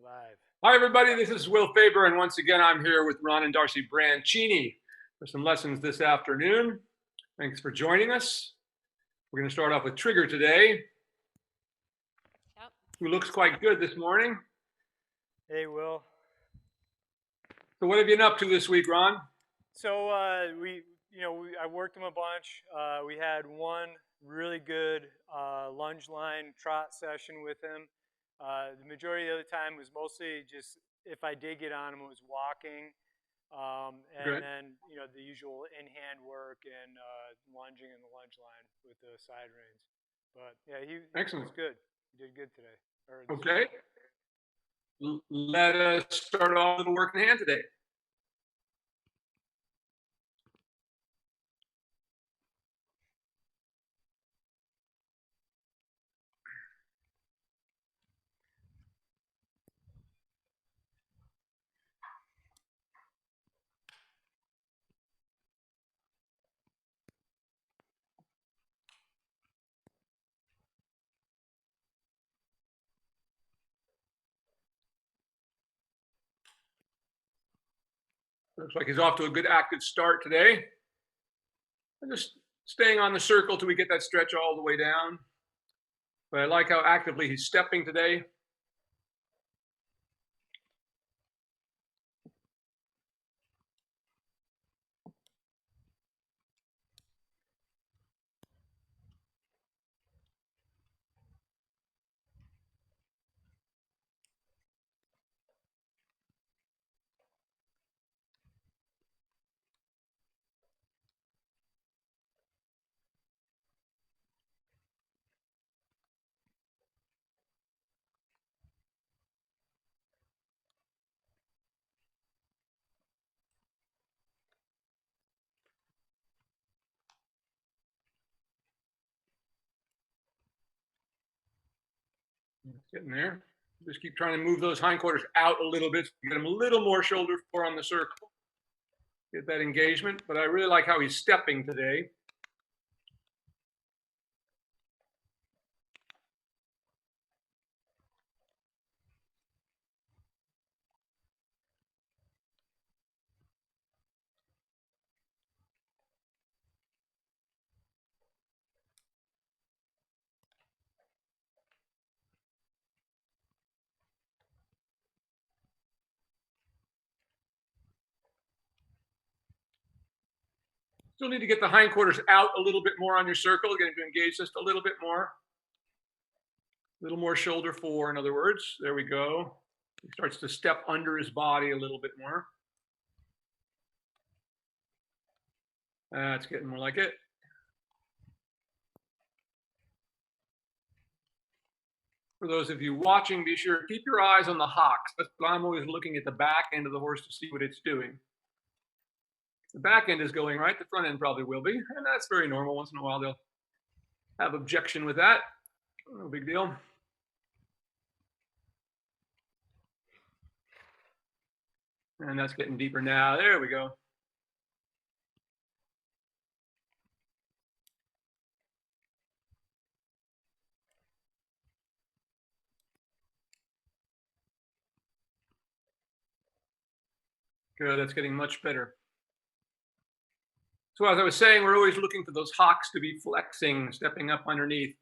Live. Hi, everybody. This is Will Faerber, and once again, I'm here with Ron and Darcy Branchini for some lessons this afternoon. Thanks for joining us. We're going to start off with Trigger today, who looks quite good this morning. Hey, Will. So what have you been up to this week, Ron? So I worked him a bunch. We had one really good lunge line trot session with him. The majority of the time was mostly just, if I did get on him, it was walking. And then, the usual in-hand work and lunging in the lunge line with the side reins. But yeah, he was good. He did good today. Okay. Let us start off with a work in hand today. Looks like he's off to a good active start today. I'm just staying on the circle till we get that stretch all the way down. But I like how actively he's stepping today. Getting there. Just keep trying to move those hindquarters out a little bit, so get him a little more shoulder fore on the circle. Get that engagement, but I really like how he's stepping today. Still need to get the hindquarters out a little bit more on your circle, getting to engage just a little bit more. A little more shoulder fore, in other words. There we go. He starts to step under his body a little bit more. That's getting more like it. For those of you watching, be sure to keep your eyes on the hocks. That's what I'm always looking at the back end of the horse to see what it's doing. The back end is going right, the front end probably will be, and that's very normal. Once in a while they'll have objection with that. No big deal. And that's getting deeper now. There we go. Good, that's getting much better. So as I was saying, we're always looking for those hocks to be flexing, stepping up underneath.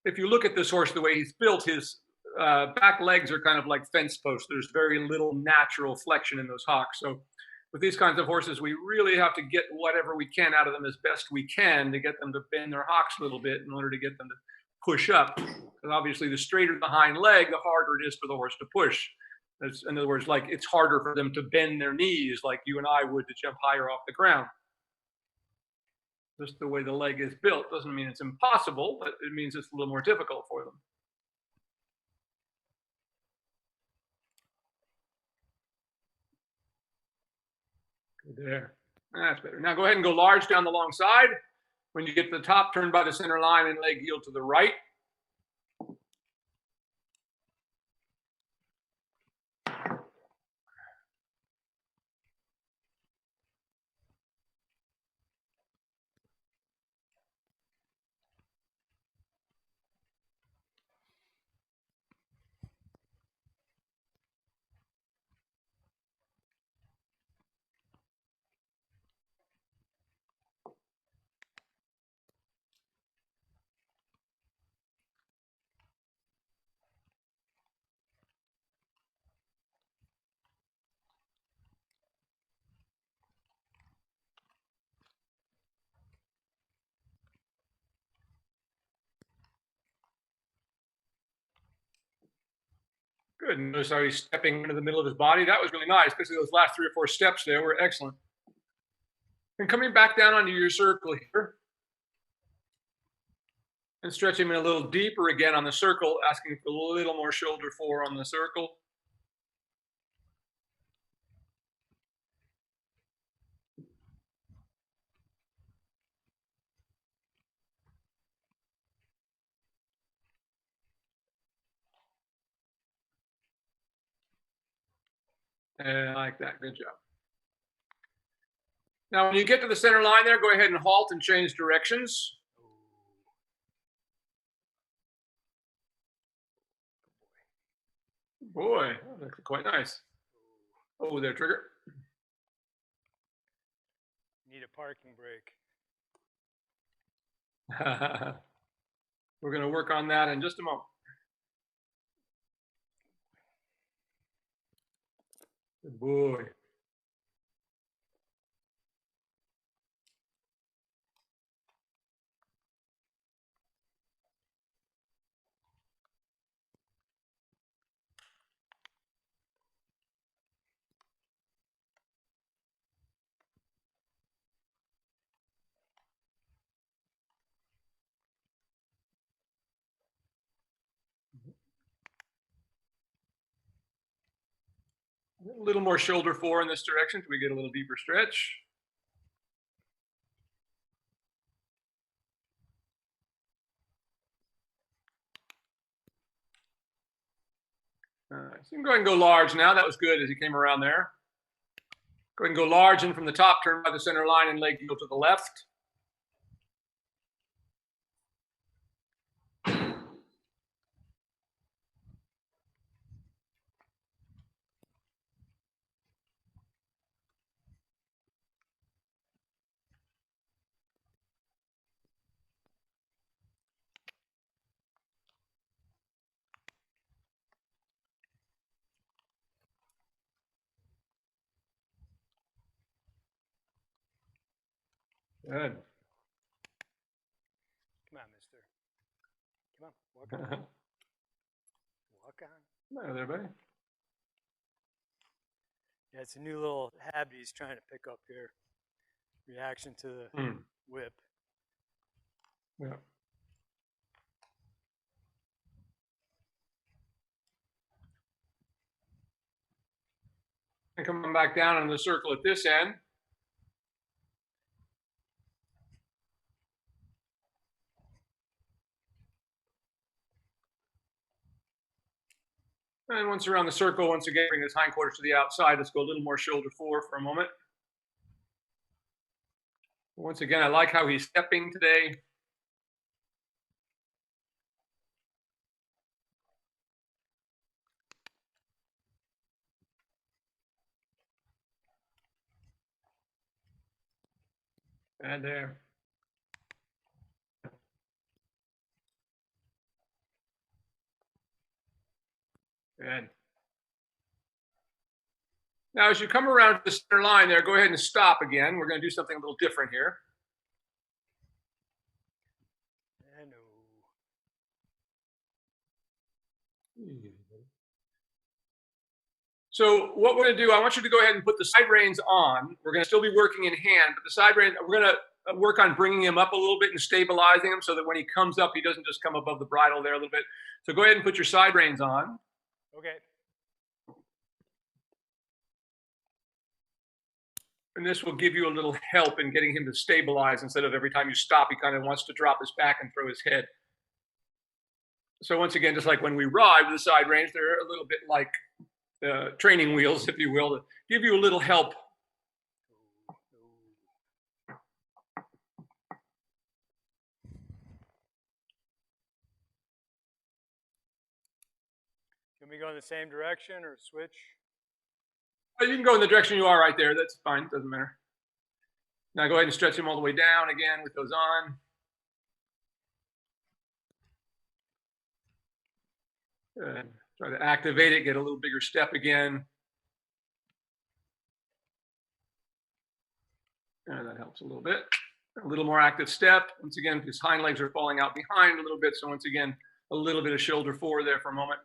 If you look at this horse, the way he's built, his back legs are kind of like fence posts. There's very little natural flexion in those hocks. So with these kinds of horses, we really have to get whatever we can out of them as best we can to get them to bend their hocks a little bit in order to get them to push up. Because obviously the straighter the hind leg, the harder it is for the horse to push. In other words, like it's harder for them to bend their knees like you and I would to jump higher off the ground. Just the way the leg is built doesn't mean it's impossible, but it means it's a little more difficult for them. Good there. That's better. Now go ahead and go large down the long side. When you get to the top, turn by the center line and leg heel to the right. Good. Notice how he's stepping into the middle of his body. That was really nice, especially those last 3 or 4 steps there were excellent. And coming back down onto your circle here. And stretch him in a little deeper again on the circle, asking for a little more shoulder fore on the circle. And I like that. Good job. Now, when you get to the center line there, go ahead and halt and change directions. Boy, that's quite nice. Oh, there, trigger. Need a parking brake. We're going to work on that in just a moment. Good boy. A little more shoulder fore in this direction so we get a little deeper stretch. So you can go ahead and go large now. That was good as he came around there. Go ahead and go large in from the top, turn by the center line and leg go to the left. Good. Come on, mister. Come on, walk on. Walk on. There, there, buddy. Yeah, it's a new little habit he's trying to pick up here. Reaction to the whip. Yeah. And coming back down in the circle at this end. And once around the circle, once again, bring his hindquarters to the outside. Let's go a little more shoulder fore for a moment. Once again, I like how he's stepping today. And there. Good. Now, as you come around to the center line there, go ahead and stop again. We're going to do something a little different here. So what we're going to do, I want you to go ahead and put the side reins on. We're going to still be working in hand, but the side reins, we're going to work on bringing him up a little bit and stabilizing him so that when he comes up, he doesn't just come above the bridle there a little bit. So go ahead and put your side reins on. Okay. And this will give you a little help in getting him to stabilize instead of every time you stop, he kind of wants to drop his back and throw his head. So once again, just like when we ride with the side reins, they're a little bit like training wheels, if you will, to give you a little help. Can we go in the same direction or switch? You can go in the direction you are right there. That's fine. Doesn't matter. Now go ahead and stretch him all the way down again with those on. Good. Try to activate it, get a little bigger step again. And that helps a little bit. A little more active step. Once again, his hind legs are falling out behind a little bit. So once again, a little bit of shoulder forward there for a moment.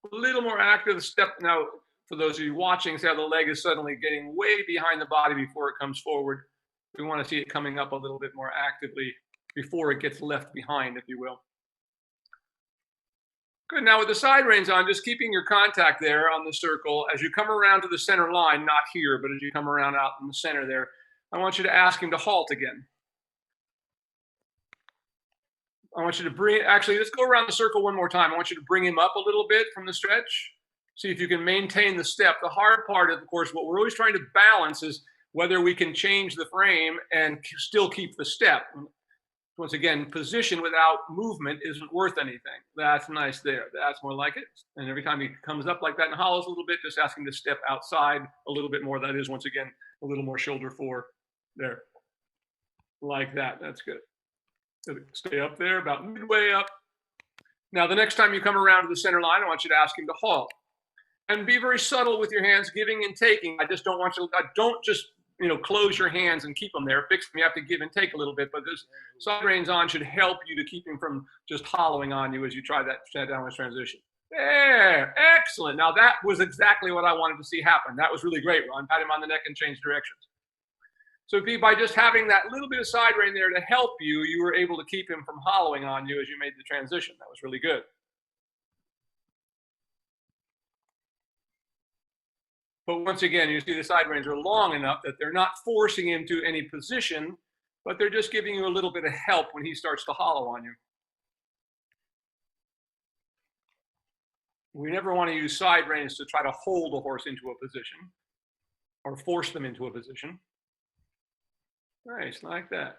A little more active step. Now, for those of you watching, see how the leg is suddenly getting way behind the body before it comes forward. We want to see it coming up a little bit more actively before it gets left behind, if you will. Good. Now with the side reins on, just keeping your contact there on the circle. As you come around to the center line, not here, but as you come around out in the center there, I want you to ask him to halt again. I want you to bring, actually, let's go around the circle one more time. I want you to bring him up a little bit from the stretch. See if you can maintain the step. The hard part, of course, what we're always trying to balance is whether we can change the frame and still keep the step. Once again, position without movement isn't worth anything. That's nice there. That's more like it. And every time he comes up like that and hollows a little bit, just ask him to step outside a little bit more. That is, once again, a little more shoulder fore there. Like that. That's good. Stay up there, about midway up. Now, the next time you come around to the center line, I want you to ask him to halt. And be very subtle with your hands, giving and taking. I just don't want you to, don't just, close your hands and keep them there. Fix them. You have to give and take a little bit, but this side reins on should help you to keep him from just hollowing on you as you try that downward transition. There, excellent. Now that was exactly what I wanted to see happen. That was really great, Ron. Pat him on the neck and change directions. So by just having that little bit of side rein there to help you, you were able to keep him from hollowing on you as you made the transition. That was really good. But once again, you see the side reins are long enough that they're not forcing him to any position, but they're just giving you a little bit of help when he starts to hollow on you. We never want to use side reins to try to hold a horse into a position or force them into a position. Nice, like that.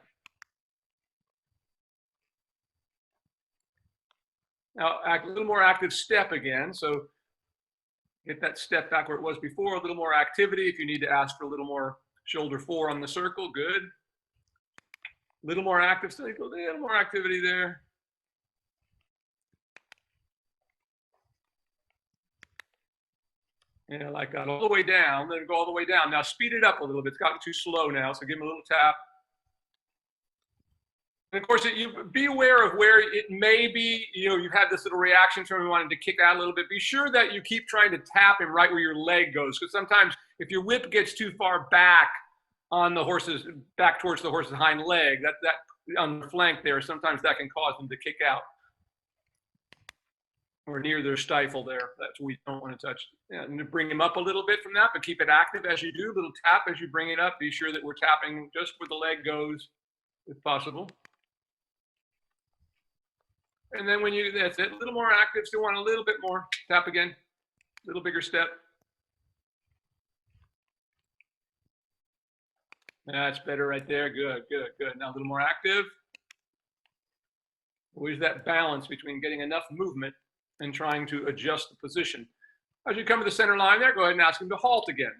Now, a little more active step again. So get that step back where it was before, a little more activity. If you need to ask for a little more shoulder fore on the circle, good. A little more active, still a little more activity there. Yeah, like that, all the way down, then go all the way down. Now speed it up a little bit. It's gotten too slow now, so give him a little tap. And of course, you be aware of where it may be, you've had this little reaction to him, wanting to kick out a little bit. Be sure that you keep trying to tap him right where your leg goes, because sometimes if your whip gets too far back on the horse's, back towards the horse's hind leg, that on the flank there, sometimes that can cause them to kick out. Or near their stifle there. That's what we don't want to touch. Yeah, and to bring him up a little bit from that, but keep it active as you do. A little tap as you bring it up. Be sure that we're tapping just where the leg goes, if possible. And then when you, that's it, a little more active. Still want a little bit more. Tap again. A little bigger step. That's better right there. Good, good, good. Now a little more active. Always that balance between getting enough movement and trying to adjust the position. As you come to the center line there, go ahead and ask him to halt again.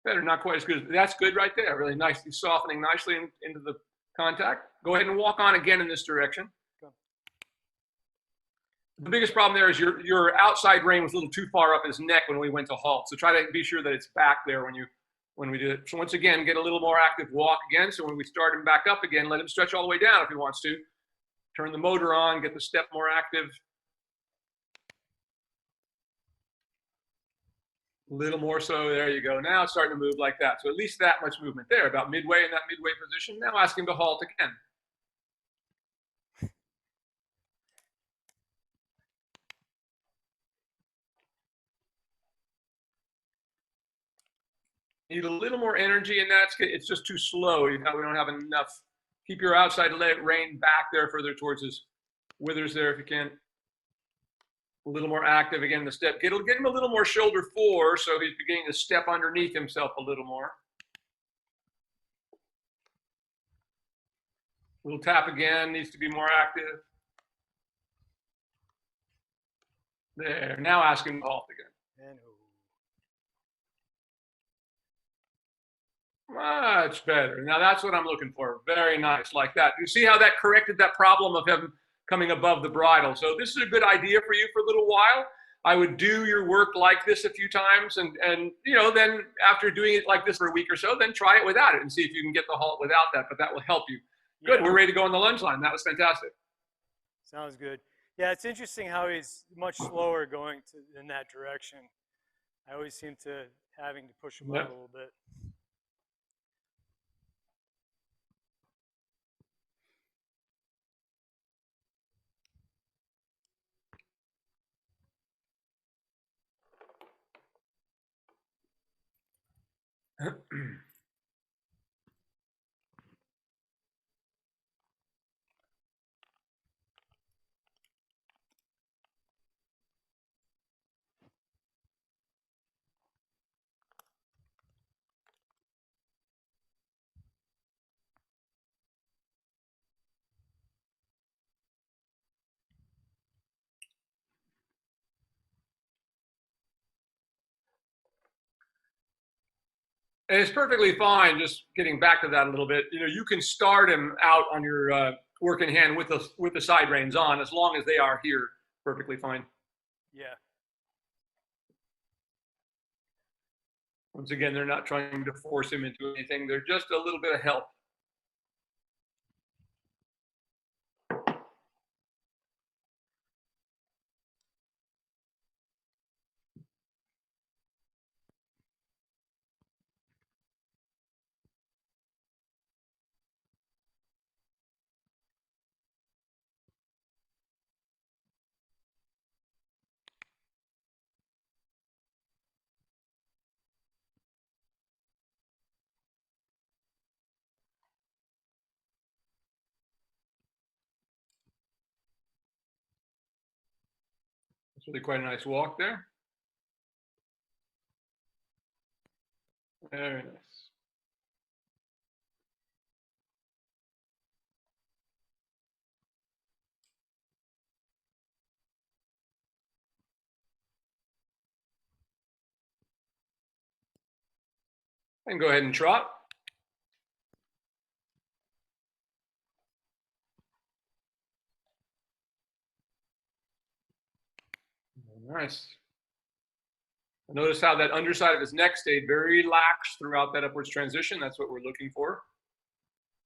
Better, not quite as good. That's good right there. Really nicely softening nicely into the contact. Go ahead and walk on again in this direction. The biggest problem there is your outside rein was a little too far up his neck when we went to halt. So try to be sure that it's back there when we did it. So once again, get a little more active walk again. So when we start him back up again, let him stretch all the way down if he wants to. Turn the motor on, get the step more active. A little more so, there you go. Now it's starting to move like that. So at least that much movement there, about midway in that midway position. Now ask him to halt again. Need a little more energy in that. It's just too slow. We don't have enough. Keep your outside leg rein back there further towards his withers there if you can. A little more active again in the step. Get him a little more shoulder fore so he's beginning to step underneath himself a little more. A little tap again, needs to be more active. There, now ask him to halt again. Much better. Now that's what I'm looking for. Very nice, like that. You see how that corrected that problem of him coming above the bridle. So this is a good idea for you for a little while. I would do your work like this a few times and then after doing it like this for a week or so, then try it without it and see if you can get the halt without that, but that will help you. Good. Yeah, We're ready to go on the lunge line. That was fantastic. sounds good. Yeah, it's interesting how he's much slower going in that direction. I always seem to having to push him out Yep. a little bit. And it's perfectly fine. Just getting back to that a little bit. You know, you can start him out on your working hand with the side reins on, as long as they are here. Perfectly fine. Yeah. Once again, they're not trying to force him into anything. They're just a little bit of help. It's really quite a nice walk there. Very nice. And go ahead and trot. Nice. Notice how that underside of his neck stayed very lax throughout that upwards transition. That's what we're looking for.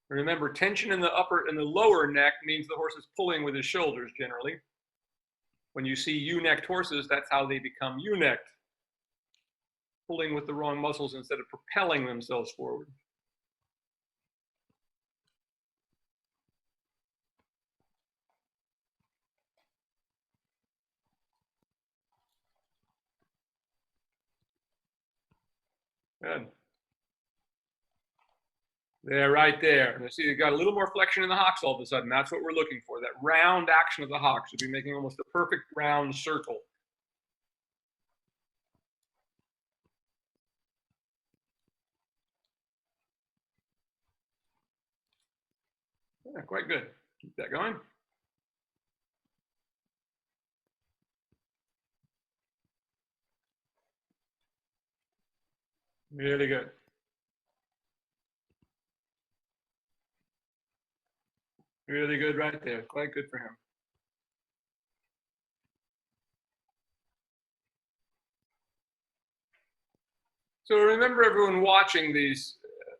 Remember, tension in the lower neck means the horse is pulling with his shoulders generally. When you see U-necked horses, that's how they become U-necked, pulling with the wrong muscles instead of propelling themselves forward. Good. There, right there. And you see, you got a little more flexion in the hocks all of a sudden. That's what we're looking for. That round action of the hocks should be making almost a perfect round circle. Yeah, quite good. Keep that going. Really good. Really good right there. Quite good for him. So remember, everyone watching these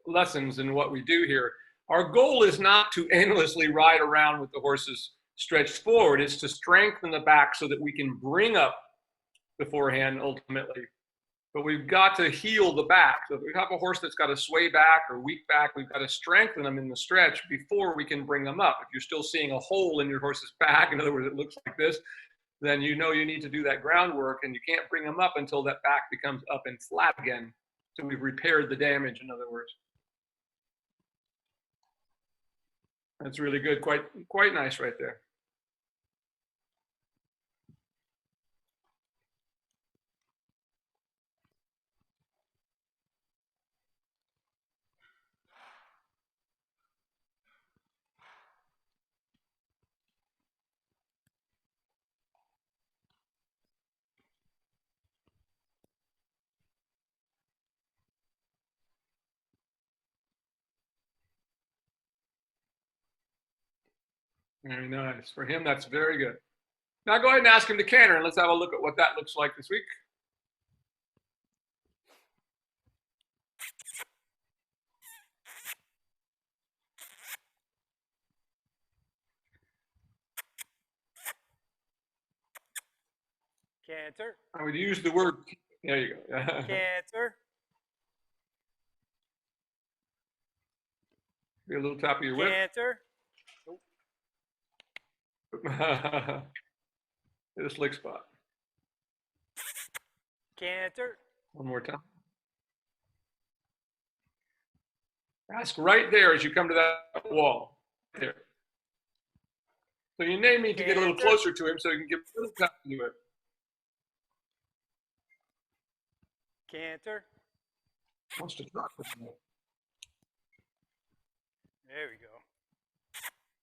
lessons and what we do here, our goal is not to endlessly ride around with the horses stretched forward. It's to strengthen the back so that we can bring up the forehand ultimately. But we've got to heal the back. So if we have a horse that's got a sway back or weak back, we've got to strengthen them in the stretch before we can bring them up. If you're still seeing a hole in your horse's back, in other words, it looks like this, then you know you need to do that groundwork, and you can't bring them up until that back becomes up and flat again. So we've repaired the damage, in other words. That's really good. Quite nice right there. Very nice. For him, that's very good. Now go ahead and ask him to canter, and let's have a look at what that looks like this week. Canter. I would use the word, there you go. Canter. Be a little tap of your whip. Canter. Hit a slick spot. Canter. One more time. Ask right there as you come to that wall. There. So you may need to get a little closer to him so you can give a little tap to it. Canter. Wants to drop with him. There we go.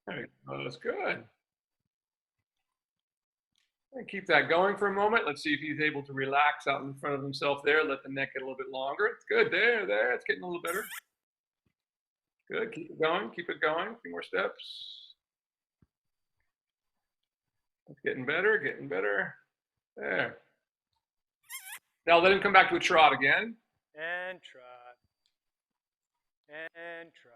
There you go. That's good. And keep that going for a moment. Let's see if he's able to relax out in front of himself there. Let the neck get a little bit longer. It's good. There. It's getting a little better. Good. Keep it going. Keep it going. A few more steps. It's getting better. Getting better. There. Now let him come back to a trot again. And trot. And trot.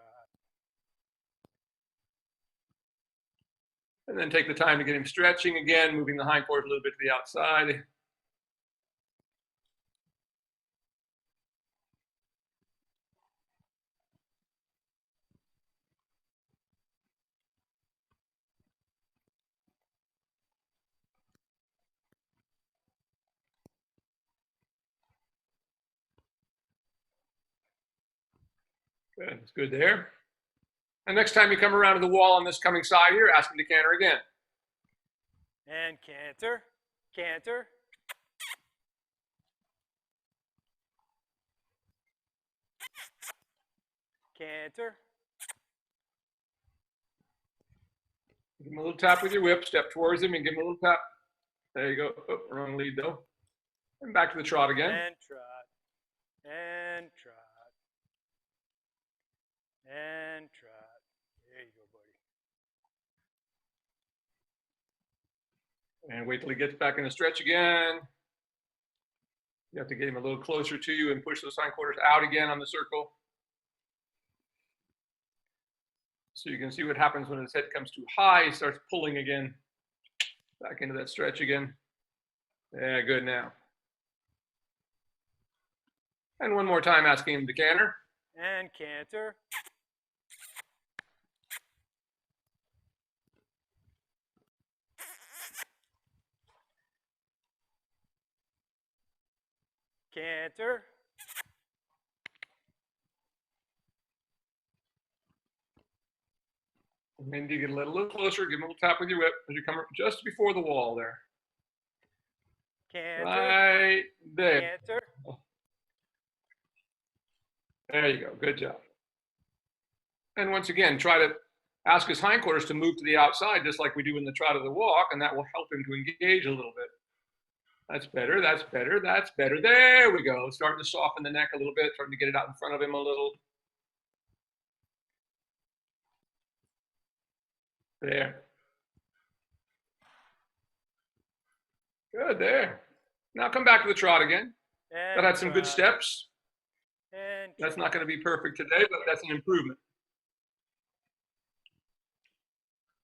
And then take the time to get him stretching again, moving the hindquarters a little bit to the outside. Good, it's good there. And next time you come around to the wall on this coming side here, ask him to canter again. And canter. Canter. Canter. Give him a little tap with your whip, step towards him and give him a little tap. There you go. Oh, wrong lead though. And back to the trot again. And trot. And trot. And trot. There you go, buddy. And wait till he gets back in the stretch again. You have to get him a little closer to you and push those hindquarters out again on the circle. So you can see what happens when his head comes too high. He starts pulling again. Back into that stretch again. Yeah, good now. And one more time, asking him to canter. And canter. Canter. And then you get a little closer, give him a little tap with your whip as you come just before the wall there. Canter. Right there. Canter. There you go. Good job. And once again, try to ask his hindquarters to move to the outside, just like we do in the trot of the walk, and that will help him to engage a little bit. That's better. That's better. That's better. There we go. Starting to soften the neck a little bit, starting to get it out in front of him a little. There. Good there. Now come back to the trot again. That had some good steps. And that's not going to be perfect today, but that's an improvement.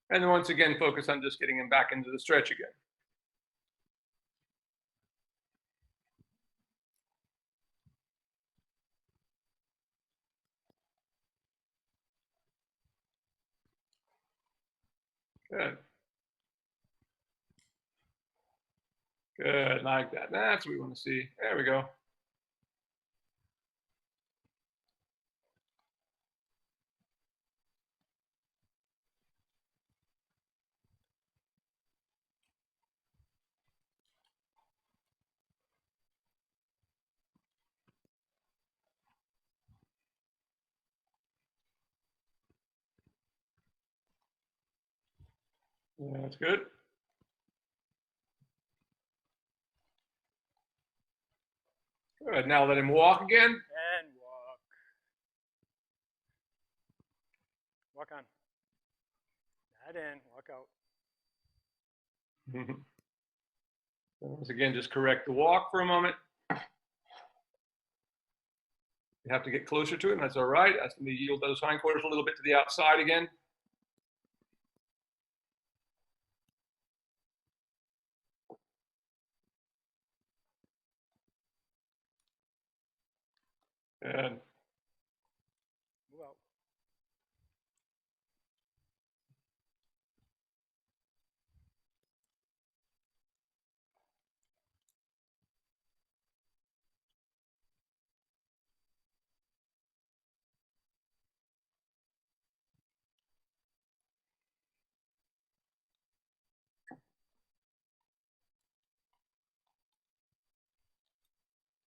And then once again, focus on just getting him back into the stretch again. Good. Good, like that. That's what we want to see. There we go. Yeah, that's good. Good. Now let him walk again. And walk. Walk on. Not in. Walk out. Once again, just correct the walk for a moment. You have to get closer to him. That's all right. Ask him to yield those hindquarters a little bit to the outside again. Good. Move out.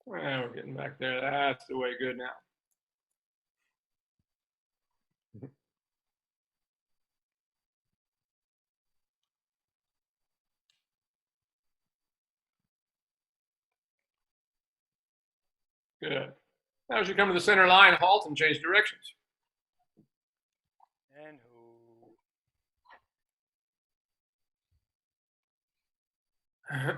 Well, we're getting back there. That's the way. Good now. Good. Now as you come to the center line, halt and change directions. And ho.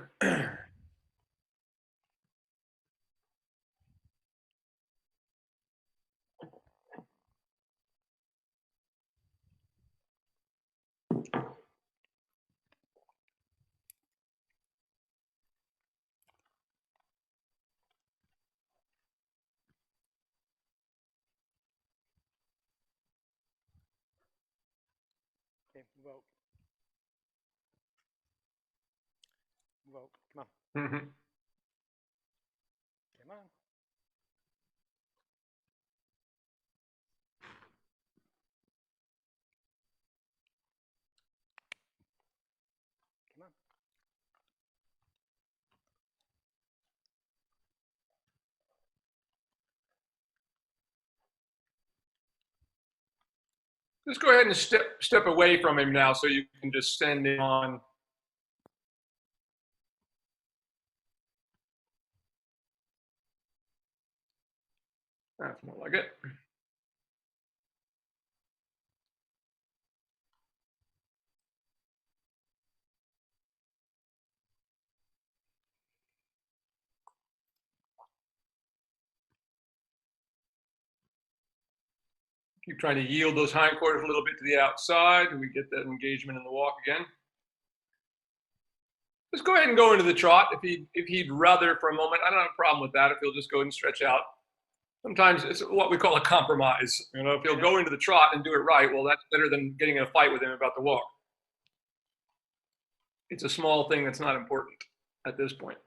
Okay, move out. Move out. Come on. Mm-hmm. Come on. Come on. Just go ahead and step away from him now so you can just send him on. That's more like it. Keep trying to yield those hindquarters a little bit to the outside, and we get that engagement in the walk again. Just go ahead and go into the trot if he'd rather for a moment. I don't have a problem with that if he'll just go and stretch out. Sometimes it's what we call a compromise. You know, if he'll go into the trot and do it right, well, that's better than getting in a fight with him about the walk. It's a small thing that's not important at this point.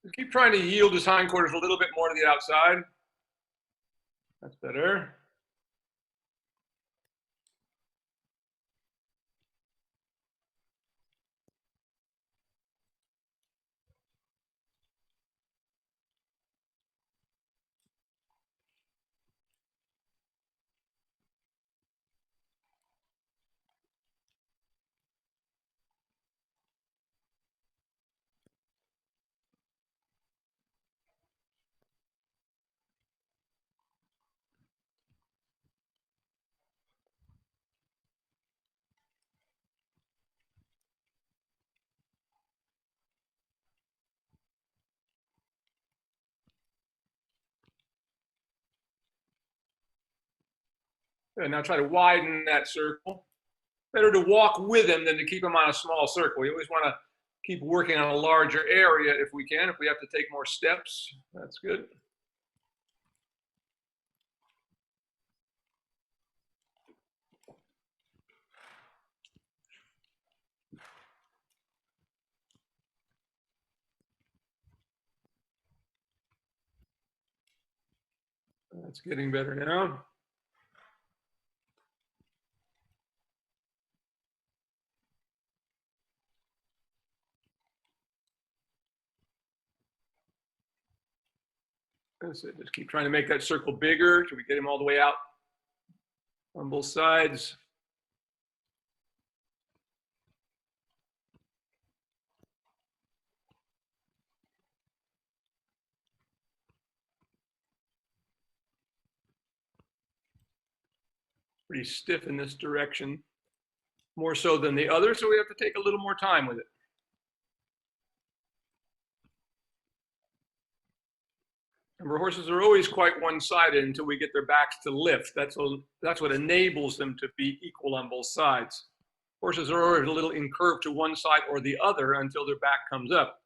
Just keep trying to yield his hindquarters a little bit more to the outside. That's better. Good. Now try to widen that circle. Better to walk with him than to keep him on a small circle. You always want to keep working on a larger area if we can. If we have to take more steps, that's good. That's getting better now. That's it. Just keep trying to make that circle bigger till we get him all the way out on both sides. Pretty stiff in this direction, more so than the other, so we have to take a little more time with it. Remember, horses are always quite one-sided until we get their backs to lift. That's what enables them to be equal on both sides. Horses are always a little incurved to one side or the other until their back comes up.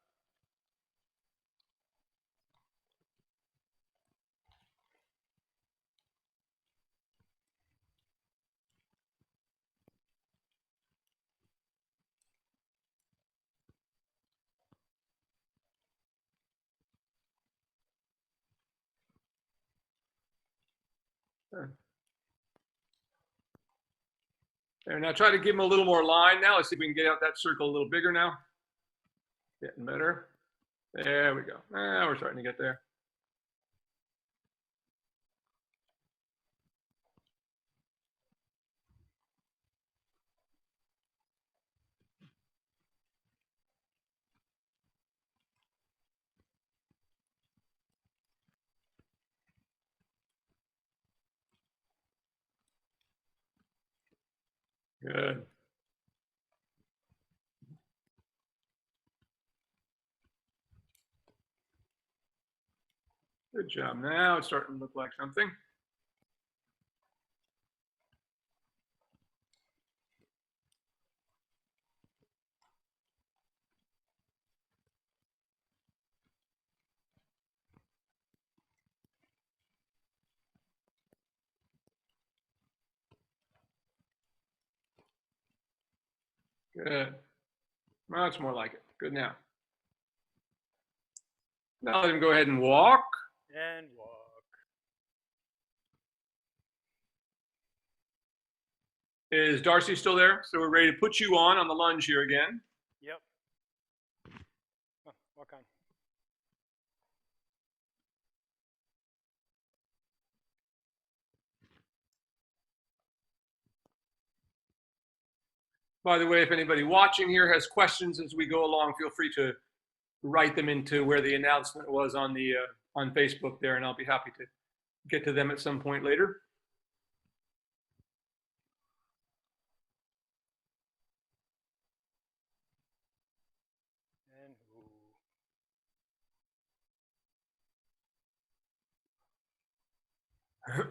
There, now try to give him a little more line now. Let's see if we can get out that circle a little bigger now. Getting better. There we go. Now we're starting to get there. Good. Good job. Now it's starting to look like something. Good. Now it's more like it. Good now. Now let him go ahead and walk. And walk. Is Darcy still there? So we're ready to put you on the lunge here again. Yep. Oh, walk on. By the way, if anybody watching here has questions as we go along, feel free to write them into where the announcement was on the on Facebook there, and I'll be happy to get to them at some point later. And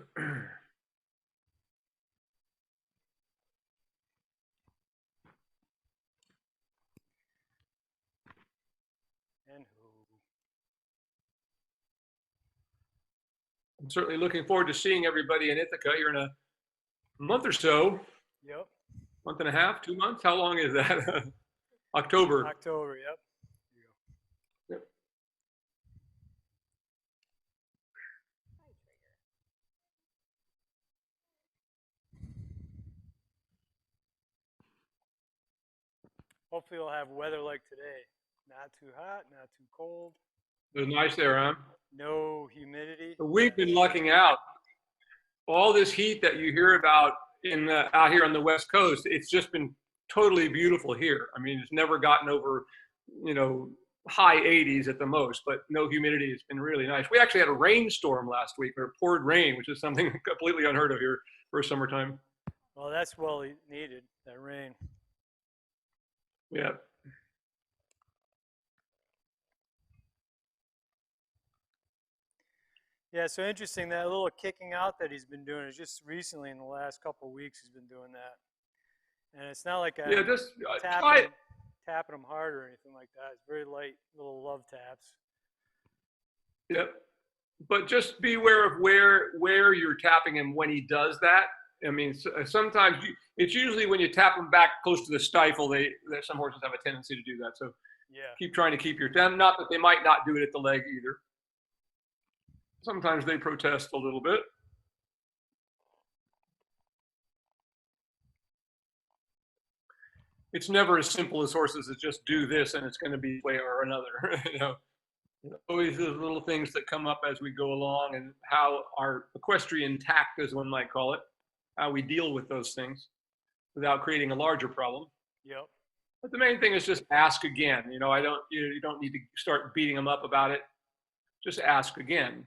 I'm certainly looking forward to seeing everybody in Ithaca here in a month or so. Yep. Month and a half, 2 months? How long is that? October. October, yep. Yep. Hopefully we'll have weather like today. Not too hot, not too cold. It was nice there, huh? No humidity. We've been lucking out. All this heat that you hear about in out here on the West Coast, it's just been totally beautiful here. I mean, it's never gotten over, you know, high 80s at the most, but no humidity. It's been really nice. We actually had a rainstorm last week, or poured rain, which is something completely unheard of here for summertime. Well, that's well needed, that rain. Yeah. Yeah, so interesting, that little kicking out that he's been doing is just recently in the last couple of weeks he's been doing that. And it's not like Yeah, just try it. Tapping him hard or anything like that. It's very light little love taps. Yep. But just be aware of where you're tapping him when he does that. I mean, sometimes it's usually when you tap them back close to the stifle, some horses have a tendency to do that. So yeah, keep trying to keep your them. Not that they might not do it at the leg either. Sometimes they protest a little bit. It's never as simple as horses that just do this and it's going to be one way or another. You know, Always those little things that come up as we go along, and how our equestrian tact, as one might call it, how we deal with those things without creating a larger problem. Yep. But the main thing is just ask again. You don't need to start beating them up about it. Just ask again.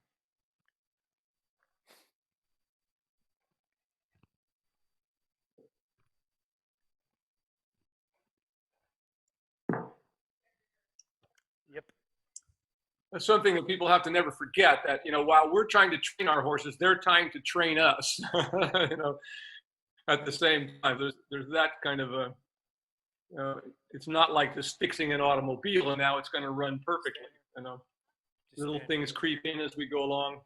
Yep. That's something that people have to never forget, that, while we're trying to train our horses, they're trying to train us, at the same time. There's that kind of a, it's not like just fixing an automobile and now it's going to run perfectly. Little things creep in as we go along.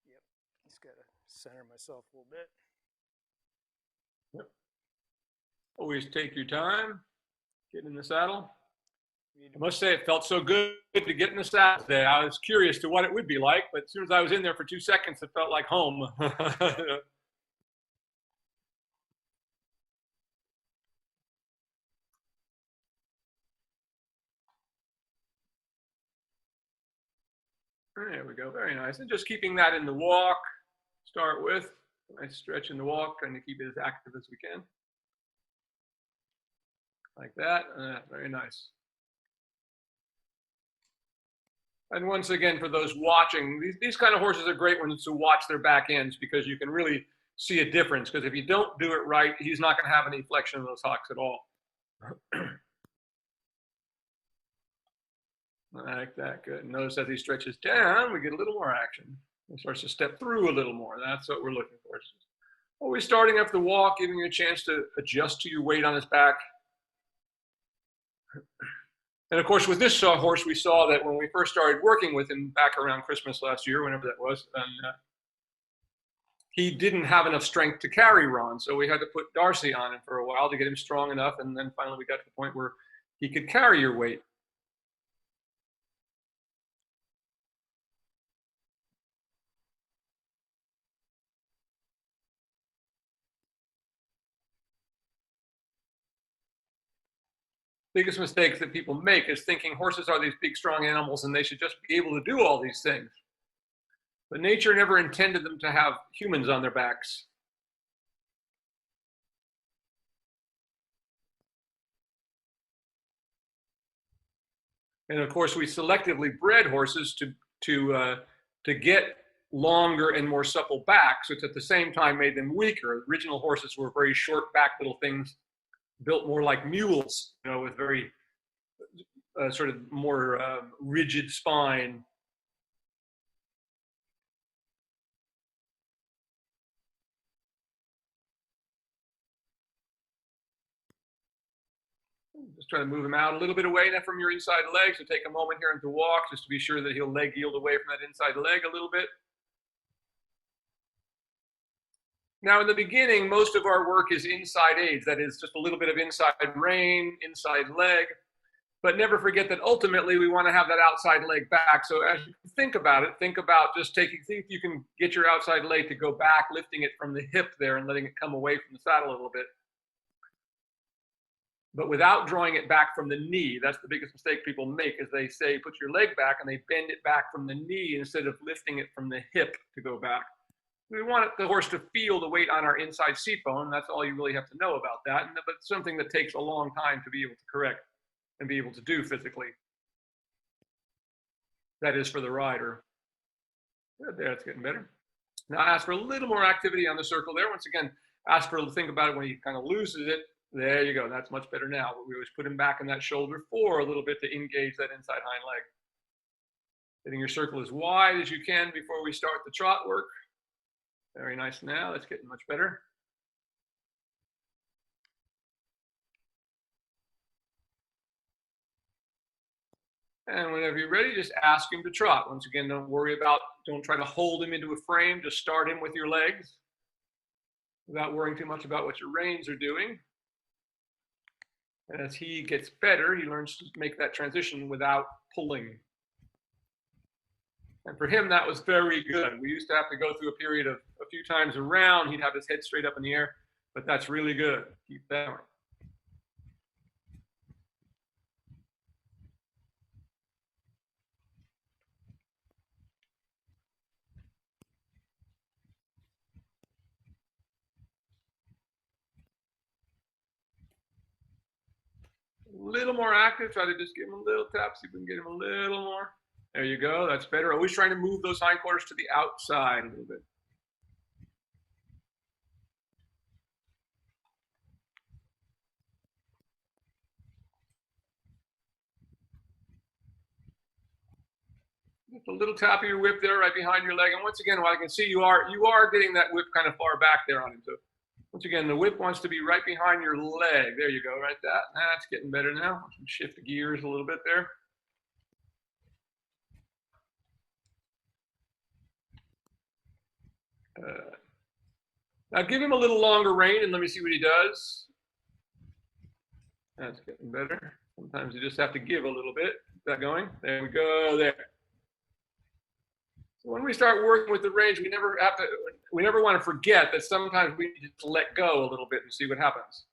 Yep. Just got to center myself a little bit. Yep. Always take your time, get in the saddle. I must say, it felt so good to get in the saddle today. I was curious to what it would be like, but as soon as I was in there for 2 seconds, it felt like home. There we go, very nice. And just keeping that in the walk, start with. Nice stretch in the walk, trying to keep it as active as we can. Like that, very nice. And once again, for those watching, these kind of horses are great ones to watch their back ends, because you can really see a difference. Because if you don't do it right, he's not going to have any flexion in those hocks at all. Like that, good. Notice as he stretches down, we get a little more action. He starts to step through a little more. That's what we're looking for. Always starting up the walk, giving you a chance to adjust to your weight on his back. And of course, with this horse, we saw that when we first started working with him back around Christmas last year, whenever that was, and he didn't have enough strength to carry Ron. So we had to put Darcy on him for a while to get him strong enough. And then finally we got to the point where he could carry your weight. Biggest mistakes that people make is thinking horses are these big, strong animals and they should just be able to do all these things. But nature never intended them to have humans on their backs. And of course, we selectively bred horses to get longer and more supple backs, which at the same time made them weaker. Original horses were very short back little things, built more like mules, with very sort of more rigid spine. Just try to move him out a little bit away now from your inside leg. So take a moment here into walk, just to be sure that he'll leg yield away from that inside leg a little bit. Now, in the beginning, most of our work is inside aids. That is just a little bit of inside rein, inside leg. But never forget that ultimately we want to have that outside leg back. So as you think about it, think about just see if you can get your outside leg to go back, lifting it from the hip there and letting it come away from the saddle a little bit. But without drawing it back from the knee. That's the biggest mistake people make, is they say, put your leg back, and they bend it back from the knee instead of lifting it from the hip to go back. We want the horse to feel the weight on our inside seat bone. That's all you really have to know about that. But it's something that takes a long time to be able to correct and be able to do physically. That is for the rider. Good, there, it's getting better. Now ask for a little more activity on the circle there. Once again, ask for, think about it when he kind of loses it. There you go, that's much better now. But we always put him back in that shoulder 4 a little bit to engage that inside hind leg. Getting your circle as wide as you can before we start the trot work. Very nice now, that's getting much better. And whenever you're ready, just ask him to trot. Once again, don't try to hold him into a frame, just start him with your legs without worrying too much about what your reins are doing. And as he gets better, he learns to make that transition without pulling. And for him, that was very good. We used to have to go through a period of a few times around. He'd have his head straight up in the air, but that's really good. Keep that going. A little more active. Try to just give him a little tap. See if we can get him a little more. There you go. That's better. Always trying to move those hindquarters to the outside a little bit. Just a little tap of your whip there right behind your leg. And once again, what I can see, you are getting that whip kind of far back there on him. So once again, the whip wants to be right behind your leg. There you go, right that. That's getting better now. Shift the gears a little bit there. Now give him a little longer rein and let me see what he does. That's getting better. Sometimes you just have to give a little bit. Keep that going. There we go, there. So when we start working with the range, we never want to forget that sometimes we need to let go a little bit and see what happens.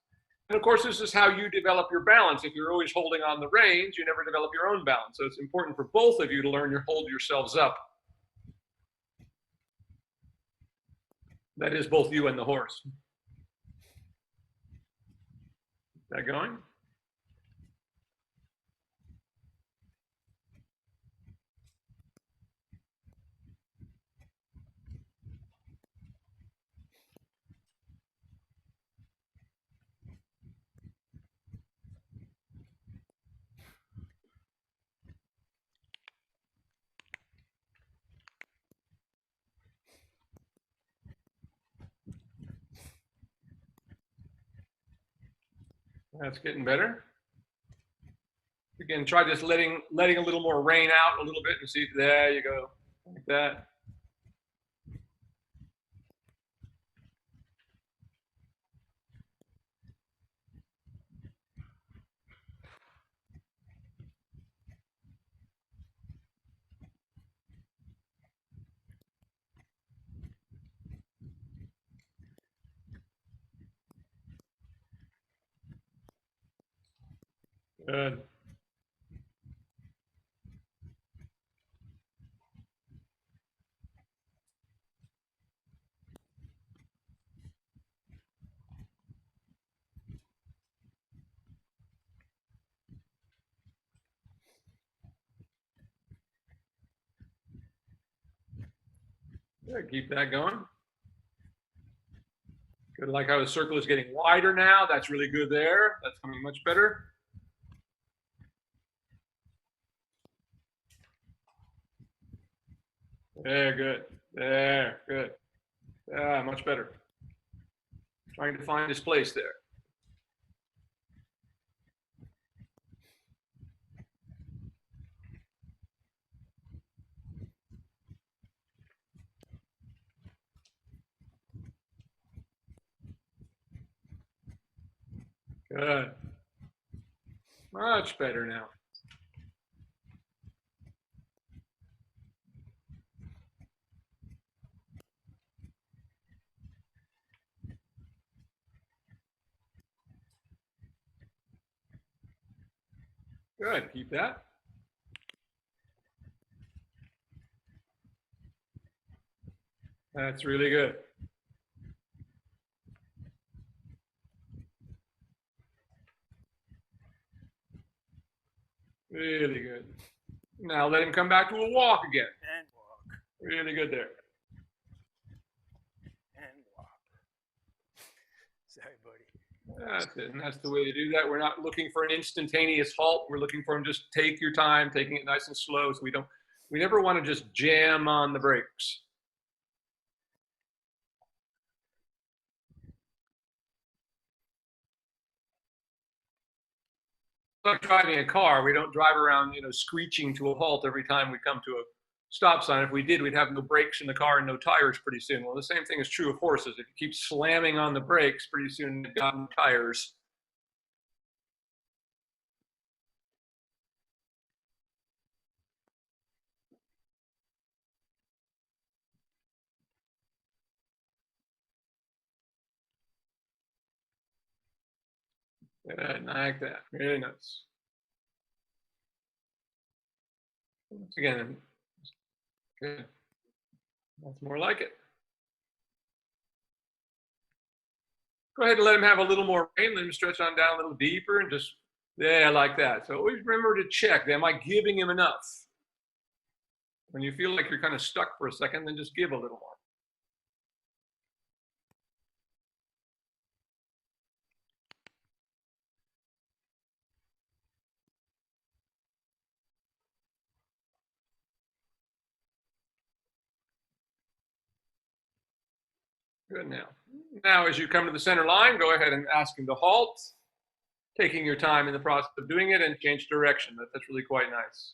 And of course, this is how you develop your balance. If you're always holding on the reins, you never develop your own balance. So it's important for both of you to learn to hold yourselves up. That is both you and the horse. Is that going? That's getting better. Again, try just letting a little more rein out a little bit and see. There you go, like that. Good. Yeah, keep that going. Good, like how the circle is getting wider now. That's really good there. That's coming much better. There, good. There, good. Yeah, much better. Trying to find his place there. Good. Much better now. Good, keep that. That's really good. Really good. Now let him come back to a walk again. And walk. Really good there. And walk. Sorry, buddy. That's it, and that's the way to do that. We're not looking for an instantaneous halt. We're looking for him just take your time, taking it nice and slow. So we never want to just jam on the brakes. Like driving a car, we don't drive around, screeching to a halt every time we come to a stop sign. If we did, we'd have no brakes in the car and no tires pretty soon. Well, the same thing is true of horses. If you keep slamming on the brakes, pretty soon they've got no tires. Good, like that. Really nice. Once again, good. That's more like it. Go ahead and let him have a little more rain. Let him stretch on down a little deeper and just, yeah, like that. So always remember to check. Am I giving him enough? When you feel like you're kind of stuck for a second, then just give a little more. Good now. Now, as you come to the center line, go ahead and ask him to halt, taking your time in the process of doing it, and change direction. That's really quite nice.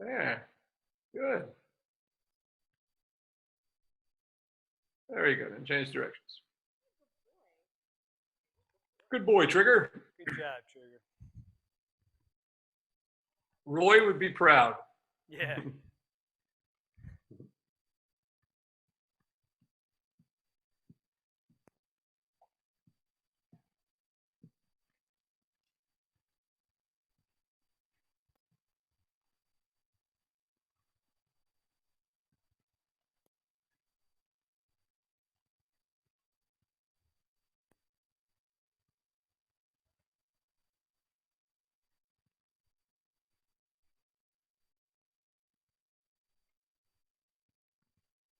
Yeah, good. Very good, and change directions. Good boy, Trigger. Good job, Trigger. Roy would be proud. Yeah.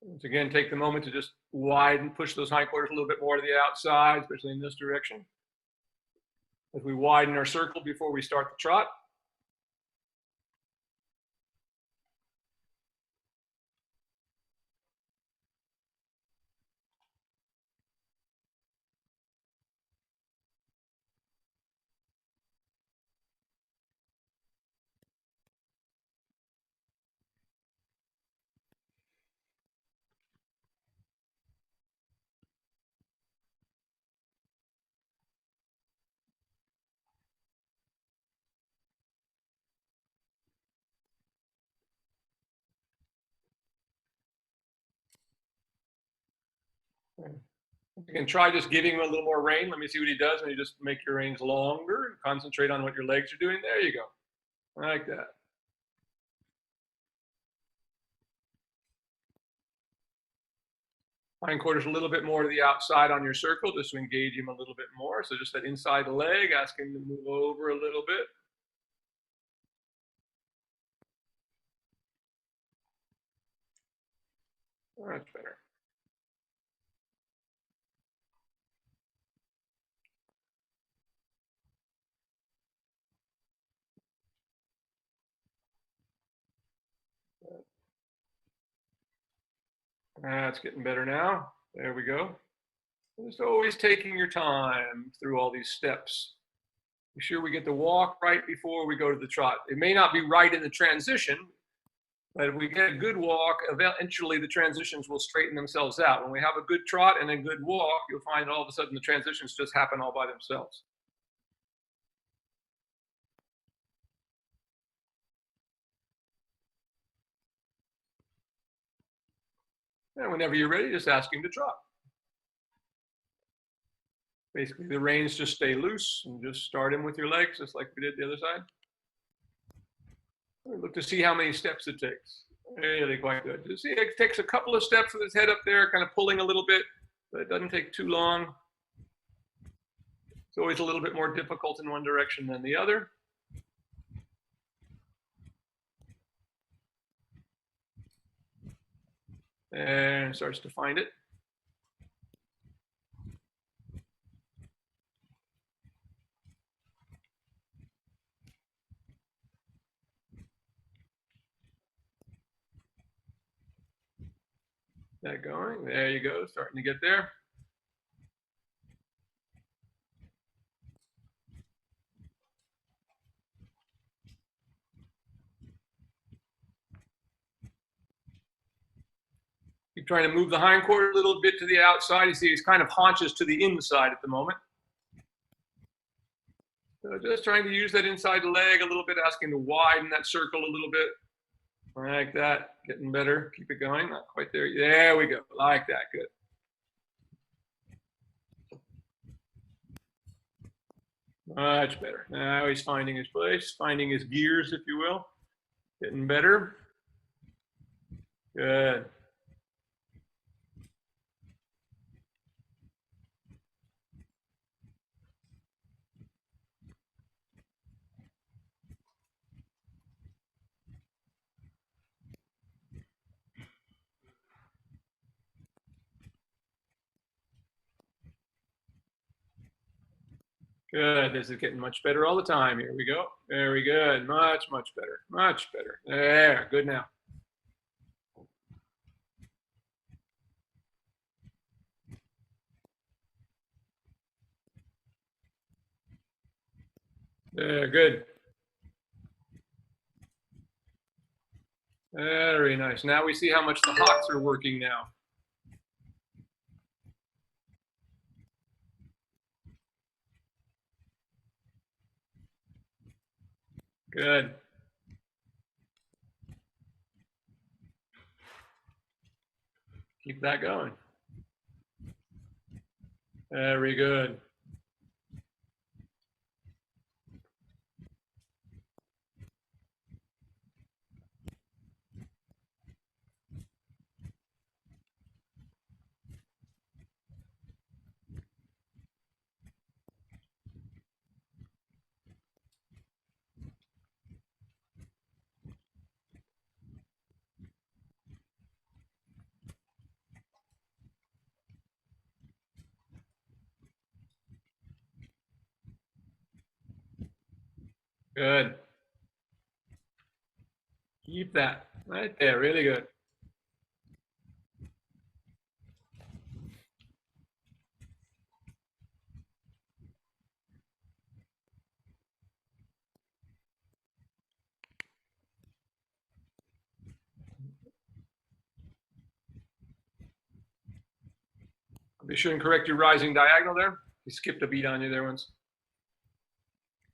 Once again, take the moment to just widen, push those hindquarters a little bit more to the outside, especially in this direction. As we widen our circle before we start the trot. You can try just giving him a little more rein. Let me see what he does when you just make your reins longer and concentrate on what your legs are doing. There you go. Like that. Hindquarters a little bit more to the outside on your circle just to engage him a little bit more. So just that inside leg, ask him to move over a little bit. That's better. That's getting better now. There we go. Just always taking your time through all these steps. Be sure we get the walk right before we go to the trot. It may not be right in the transition, but if we get a good walk, eventually the transitions will straighten themselves out. When we have a good trot and a good walk, you'll find all of a sudden the transitions just happen all by themselves. And whenever you're ready, just ask him to trot. Basically, the reins just stay loose and just start him with your legs, just like we did the other side. Look to see how many steps it takes. Really quite good. You see, it takes a couple of steps with his head up there, kind of pulling a little bit, but it doesn't take too long. It's always a little bit more difficult in one direction than the other. And starts to find it. That going. There you go. Starting to get there. Keep trying to move the hindquarter a little bit to the outside. You see he's kind of haunches to the inside at the moment. So just trying to use that inside leg a little bit, asking to widen that circle a little bit. Like that. Getting better. Keep it going. Not quite there. There we go. Like that. Good. Much better. Now he's finding his place, finding his gears, if you will. Getting better. Good. Good. This is getting much better all the time. Here we go. Very good. Much, much better. Much better. There. Good now. There. Good. Very nice. Now we see how much the hocks are working now. Good. Keep that going. Very good. Good. Keep that right there. Really good. Be sure and correct your rising diagonal there. You skipped a beat on you there once.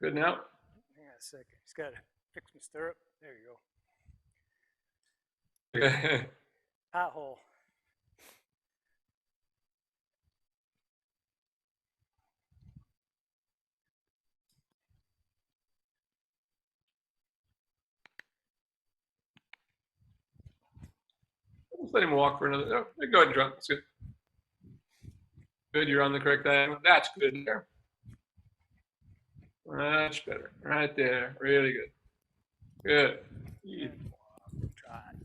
Good now. Hang on a second. Just got to fix my stirrup. There you go. Pothole. Let's let him walk for another. Oh, go ahead and drop. That's good. Good. You're on the correct diagonal. That's good there. Much better. Right there. Really good. Good. Trot.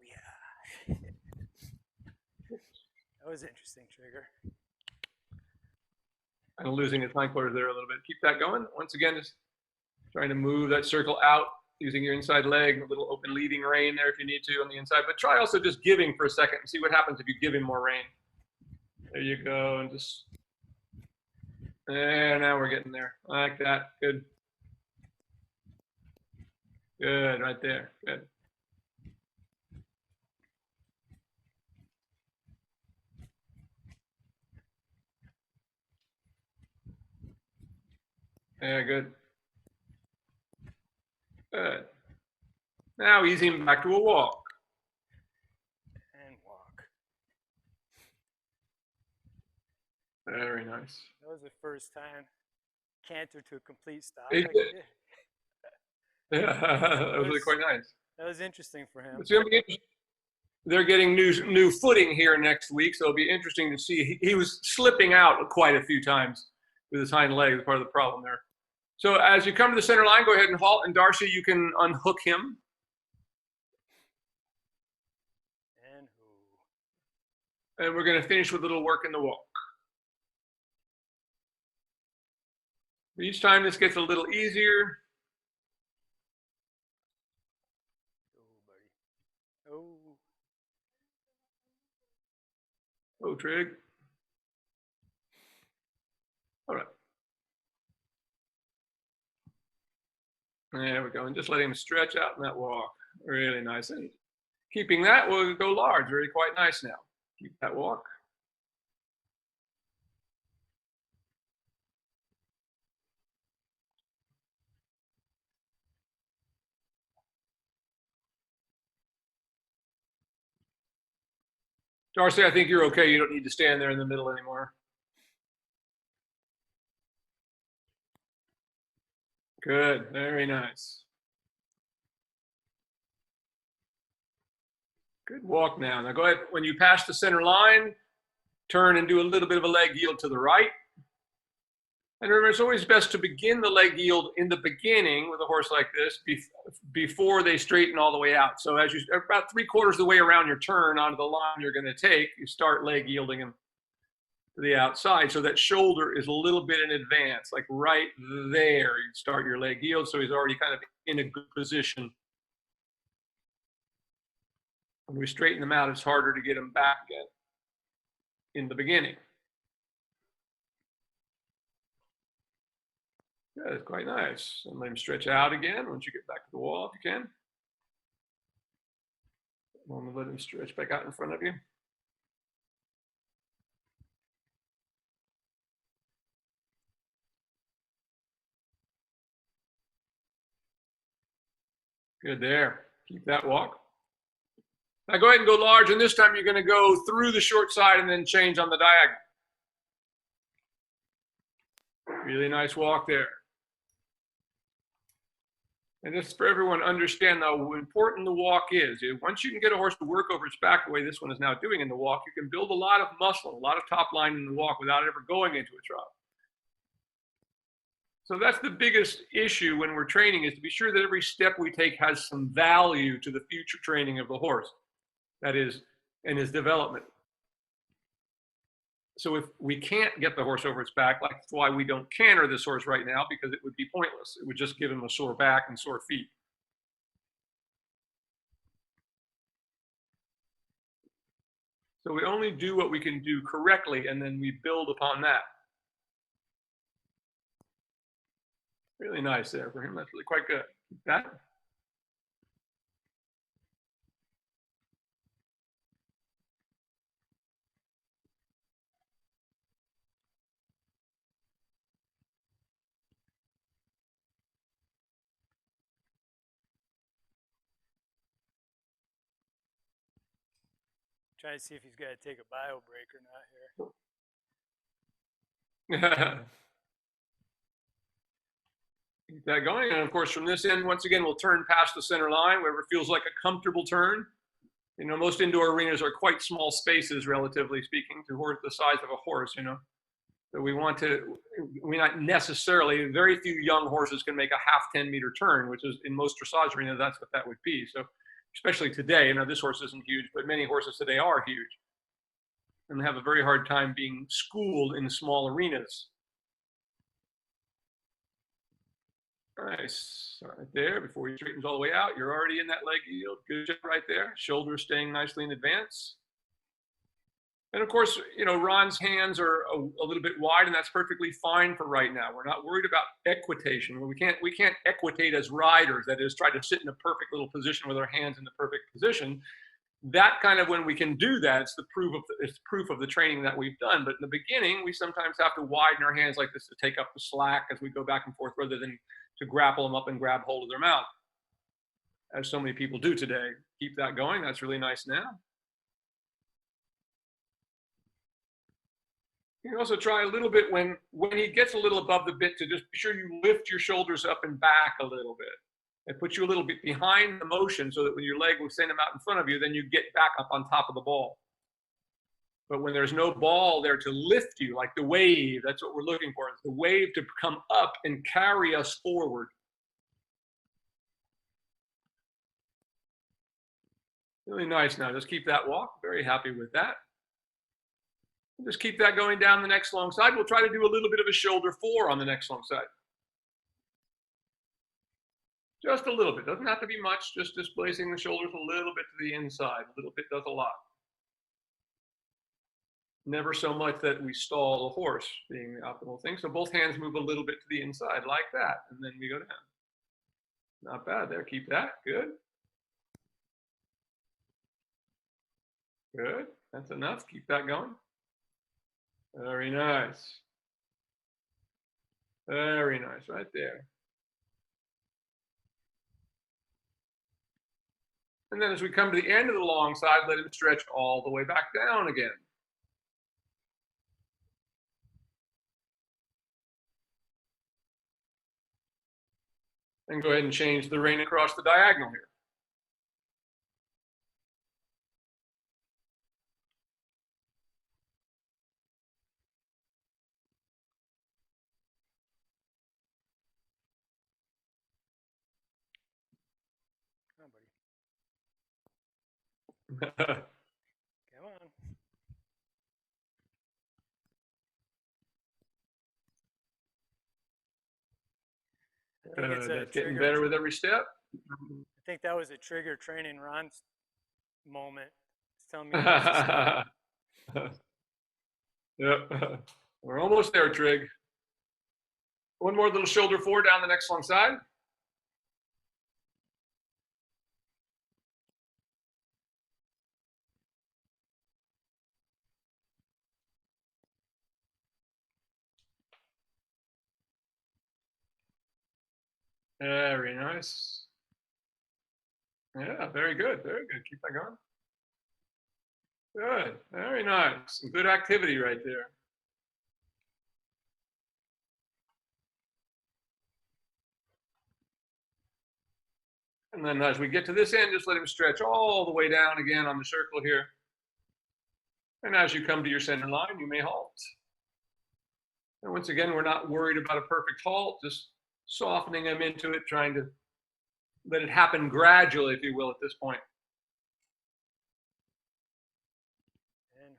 Yeah. That was interesting, Trigger. Kind of losing his hindquarters there a little bit. Keep that going. Once again, just trying to move that circle out using your inside leg, a little open leading rein there if you need to on the inside. But try also just giving for a second and see what happens if you give him more rein. There you go. And just there. Now we're getting there. Like that. Good. Good. Right there. Good. Yeah, good. Good. Now ease him back to a walk. And walk. Very nice. That was the first time Canter to a complete stop. Yeah, that was really quite nice. That was interesting for him. It's going to be interesting. They're getting new footing here next week, so it'll be interesting to see. He was slipping out quite a few times with his hind leg, part of the problem there. So as you come to the center line, go ahead and halt, and Darcy, you can unhook him. And we're going to finish with a little work in the walk. Each time this gets a little easier. Oh, buddy. Oh. Oh, Trig. All right. There we go. And just let him stretch out in that walk. Really nice. And keeping that, we'll go large. Really quite nice now. Keep that walk. Darcy, I think you're okay. You don't need to stand there in the middle anymore. Good, very nice. Good walk now. Now go ahead, when you pass the center line, turn and do a little bit of a leg yield to the right. And remember, it's always best to begin the leg yield in the beginning with a horse like this before they straighten all the way out. So as you, about 3/4 of the way around your turn onto the line you're going to take, you start leg yielding him to the outside. So that shoulder is a little bit in advance, like right there. You start your leg yield, so he's already kind of in a good position. When we straighten them out, it's harder to get them back again in the beginning. Yeah, it's quite nice. And let him stretch out again once you get back to the wall if you can. Let him stretch back out in front of you. Good there. Keep that walk. Now go ahead and go large, and this time you're going to go through the short side and then change on the diagonal. Really nice walk there. And this is for everyone to understand how important the walk is. Once you can get a horse to work over its back the way this one is now doing in the walk, you can build a lot of muscle, a lot of top line in the walk without ever going into a trot. So that's the biggest issue when we're training, is to be sure that every step we take has some value to the future training of the horse, that is, in his development. So if we can't get the horse over its back, like that's why we don't canter this horse right now, because it would be pointless. It would just give him a sore back and sore feet. So we only do what we can do correctly, and then we build upon that. Really nice there for him. That's really quite good. Keep that. Trying to see if he's got to take a bio break or not here. Keep that going. And of course, from this end, once again, we'll turn past the center line, wherever feels like a comfortable turn. You know, most indoor arenas are quite small spaces, relatively speaking, to the size of a horse, you know. So we not necessarily, very few young horses can make a half 10-meter turn, which is in most dressage arenas, that's what that would be. So especially today, you know, this horse isn't huge, but many horses today are huge and have a very hard time being schooled in small arenas. Nice. Right there, before he straightens all the way out, you're already in that leg yield. Good job right there. Shoulders staying nicely in advance. And of course, you know, Ron's hands are a little bit wide, and that's perfectly fine for right now. We're not worried about equitation. We can't equitate as riders, that is, try to sit in a perfect little position with our hands in the perfect position. That kind of, when we can do that, it's proof of the training that we've done. But in the beginning, we sometimes have to widen our hands like this to take up the slack as we go back and forth, rather than to grapple them up and grab hold of their mouth, as so many people do today. Keep that going. That's really nice now. You can also try a little bit when he gets a little above the bit, to just be sure you lift your shoulders up and back a little bit. It puts you a little bit behind the motion, so that when your leg will send him out in front of you, then you get back up on top of the ball. But when there's no ball there to lift you, like the wave, that's what we're looking for. It's the wave to come up and carry us forward. Really nice now. Just keep that walk. Very happy with that. Just keep that going down the next long side. We'll try to do a little bit of a shoulder 4 on the next long side. Just a little bit. Doesn't have to be much. Just displacing the shoulders a little bit to the inside. A little bit does a lot. Never so much that we stall the horse, being the optimal thing. So both hands move a little bit to the inside like that, and then we go down. Not bad there. Keep that. Good. Good. That's enough. Keep that going. Very nice. Very nice. Right there. And then as we come to the end of the long side, let him stretch all the way back down again. And go ahead and change the rein across the diagonal here. Come on, buddy. Come on. I think it's a That's getting trigger. better with every step. I think that was a trigger training Ron's moment. It's telling me not to stop. Yep. We're almost there, Trig. One more little shoulder forward down the next long side. Very nice. Yeah, very good. Very good. Keep that going. Good. Very nice. Some good activity right there. And then as we get to this end, just let him stretch all the way down again on the circle here. And as you come to your center line, you may halt. And once again, we're not worried about a perfect halt, just softening him into it, trying to let it happen gradually, if you will, at this point. And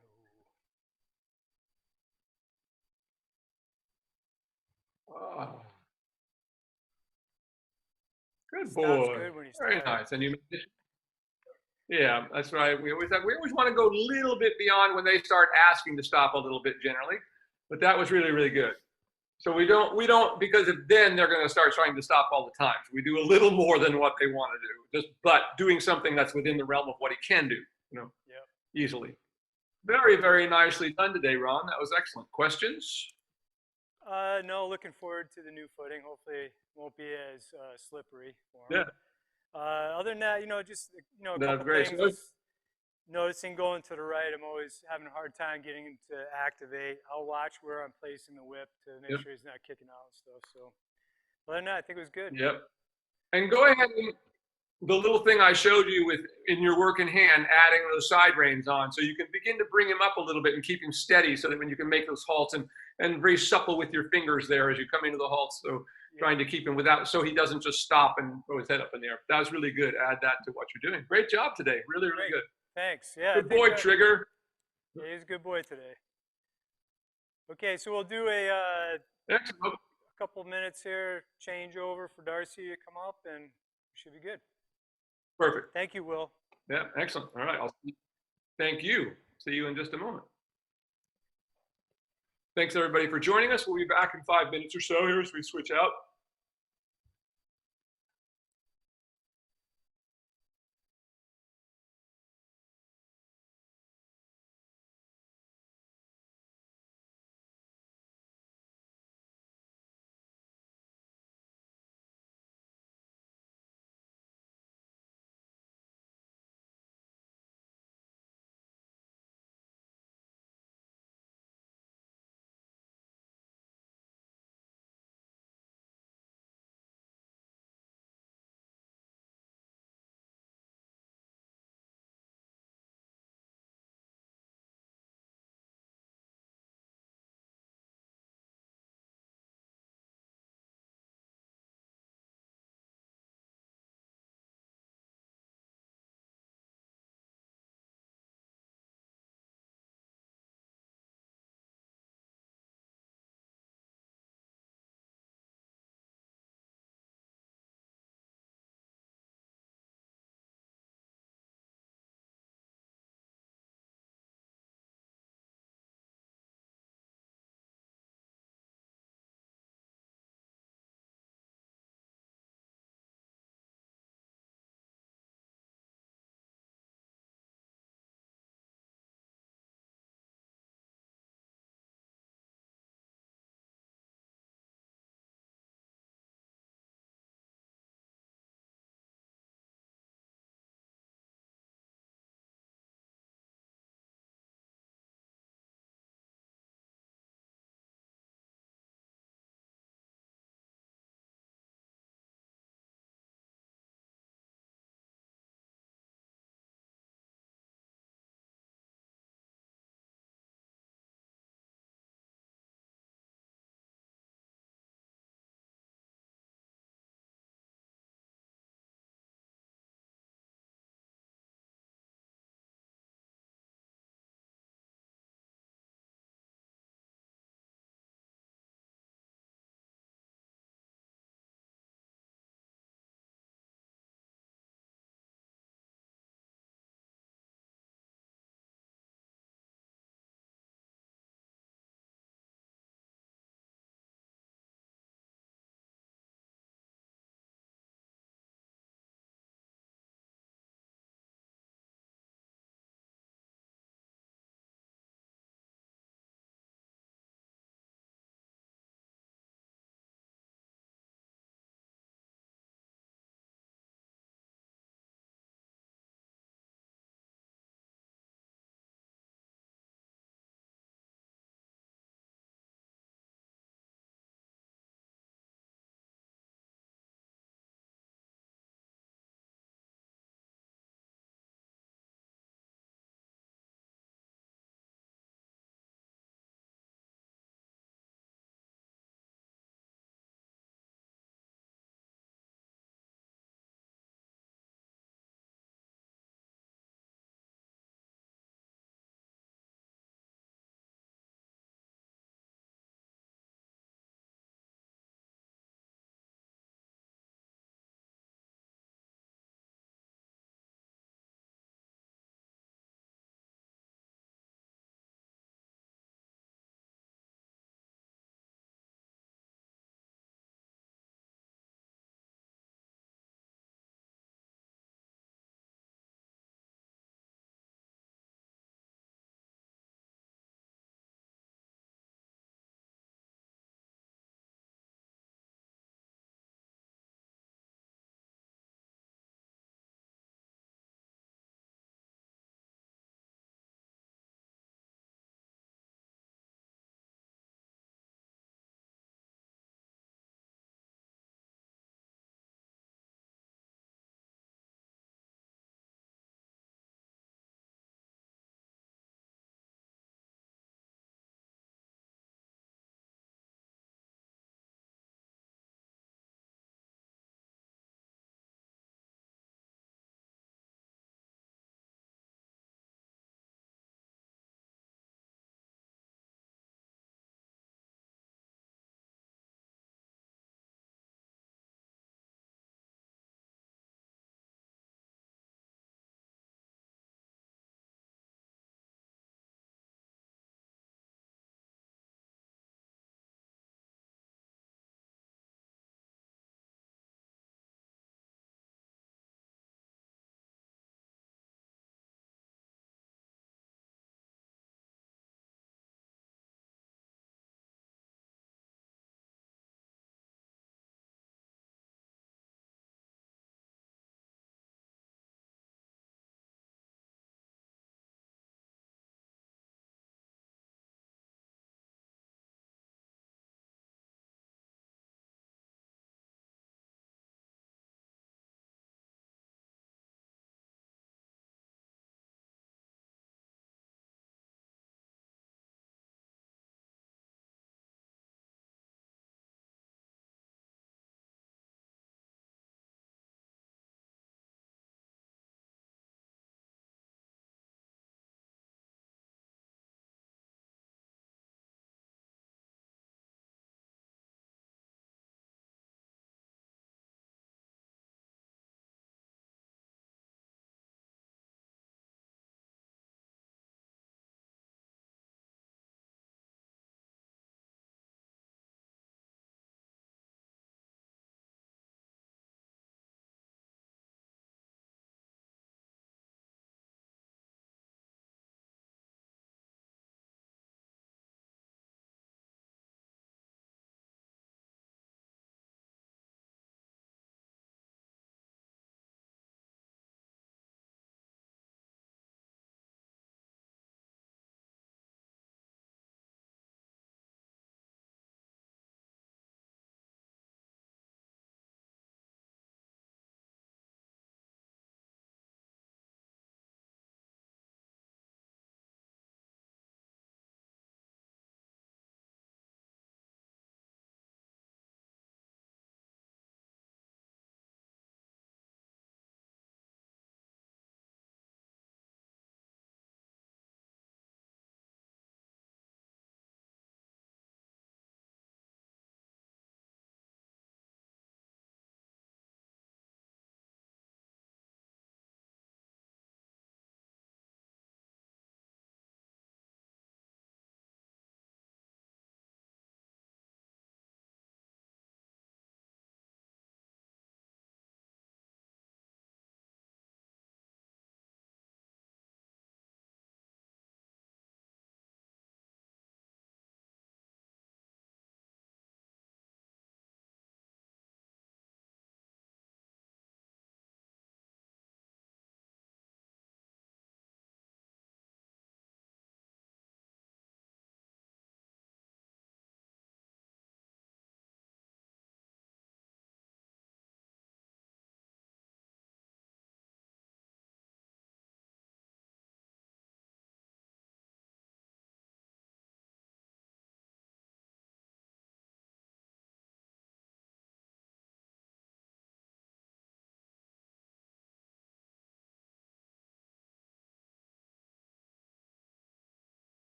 Oh. Good stops boy. good when he's Very tired. nice. And you, yeah, that's right. We always want to go a little bit beyond when they start asking to stop a little bit generally, but that was really, really good. So we don't because if then they're going to start trying to stop all the time. So we do a little more than what they want to do, but doing something that's within the realm of what he can do, yep. Easily. Very, very nicely done today, Ron. That was excellent. Questions? No, looking forward to the new footing. Hopefully, it won't be as slippery for him. Yeah. Other than that, just a That's couple great. things. Noticing going to the right, I'm always having a hard time getting him to activate. I'll watch where I'm placing the whip to make sure he's not kicking out and stuff. So, other than that, I think it was good. Yep. And go ahead and the little thing I showed you with in your work in hand, adding those side reins on, so you can begin to bring him up a little bit and keep him steady, so that when you can make those halts and very supple with your fingers there as you come into the halts. So trying to keep him without, so he doesn't just stop and throw his head up in the air. That was really good. Add that to what you're doing. Great job today. Really, really good. Thanks. Yeah. Good boy, Trigger. Yeah, he's a good boy today. Okay, so we'll do a couple minutes here, change over for Darcy to come up, and we should be good. Perfect. Thank you, Will. Yeah, excellent. All right. Thank you. See you in just a moment. Thanks, everybody, for joining us. We'll be back in 5 minutes or so here as we switch out.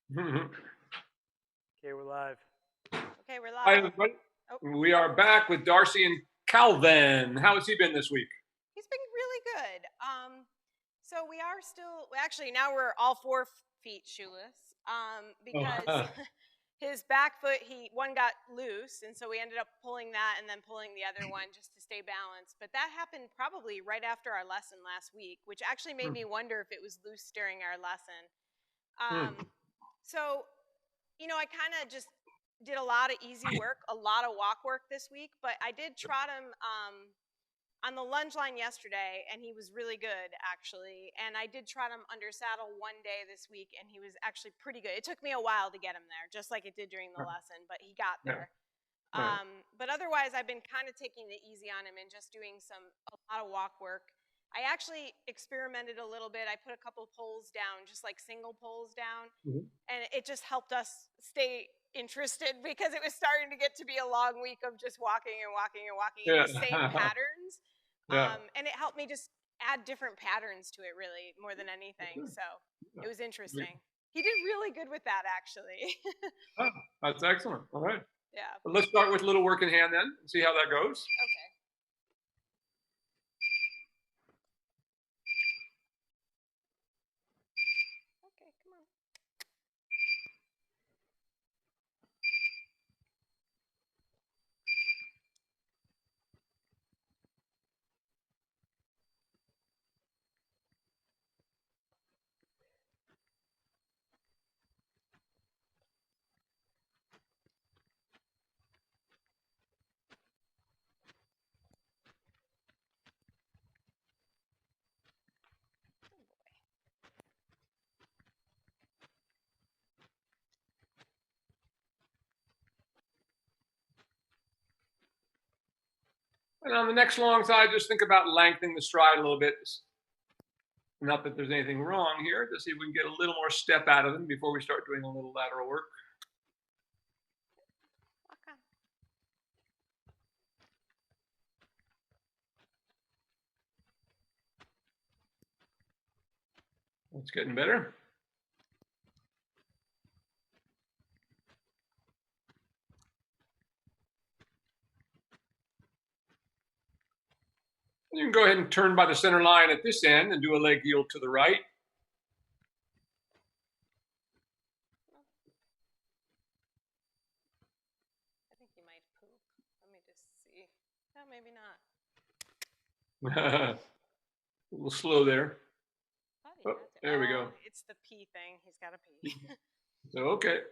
Okay, we're live. Okay, we're Hi, live. everybody. Oh. We are back with Darcy and Calvin. How has he been this week? He's been really good. So we are still, actually now we're all 4 feet shoeless because his back foot, one got loose, and so we ended up pulling that and then pulling the other one just to stay balanced. But that happened probably right after our lesson last week, which actually made me wonder if it was loose during our lesson. So, you know, I kind of just did a lot of easy work, a lot of walk work this week, but I did trot him on the lunge line yesterday, and he was really good, actually. And I did trot him under saddle one day this week, and he was actually pretty good. It took me a while to get him there, just like it did during the lesson, but he got there. But otherwise, I've been kind of taking it easy on him and just doing a lot of walk work. I actually experimented a little bit. I put a couple poles down, just like single poles down, and it just helped us stay interested because it was starting to get to be a long week of just walking and walking and walking in the same patterns. And it helped me just add different patterns to it, really, more than anything. So it was interesting. He did really good with that, actually. Oh, that's excellent. All right. Yeah. Well, let's start with a little work in hand then and see how that goes. Okay. Okay, come on. And on the next long side, just think about lengthening the stride a little bit. Not that there's anything wrong here, to see if we can get a little more step out of them before we start doing a little lateral work. Okay. It's getting better. You can go ahead and turn by the center line at this end and do a leg yield to the right. I think he might poop. Let me just see. No, maybe not. A little slow there. Oh, there we go. It's the pee thing. He's got to pee. So, okay.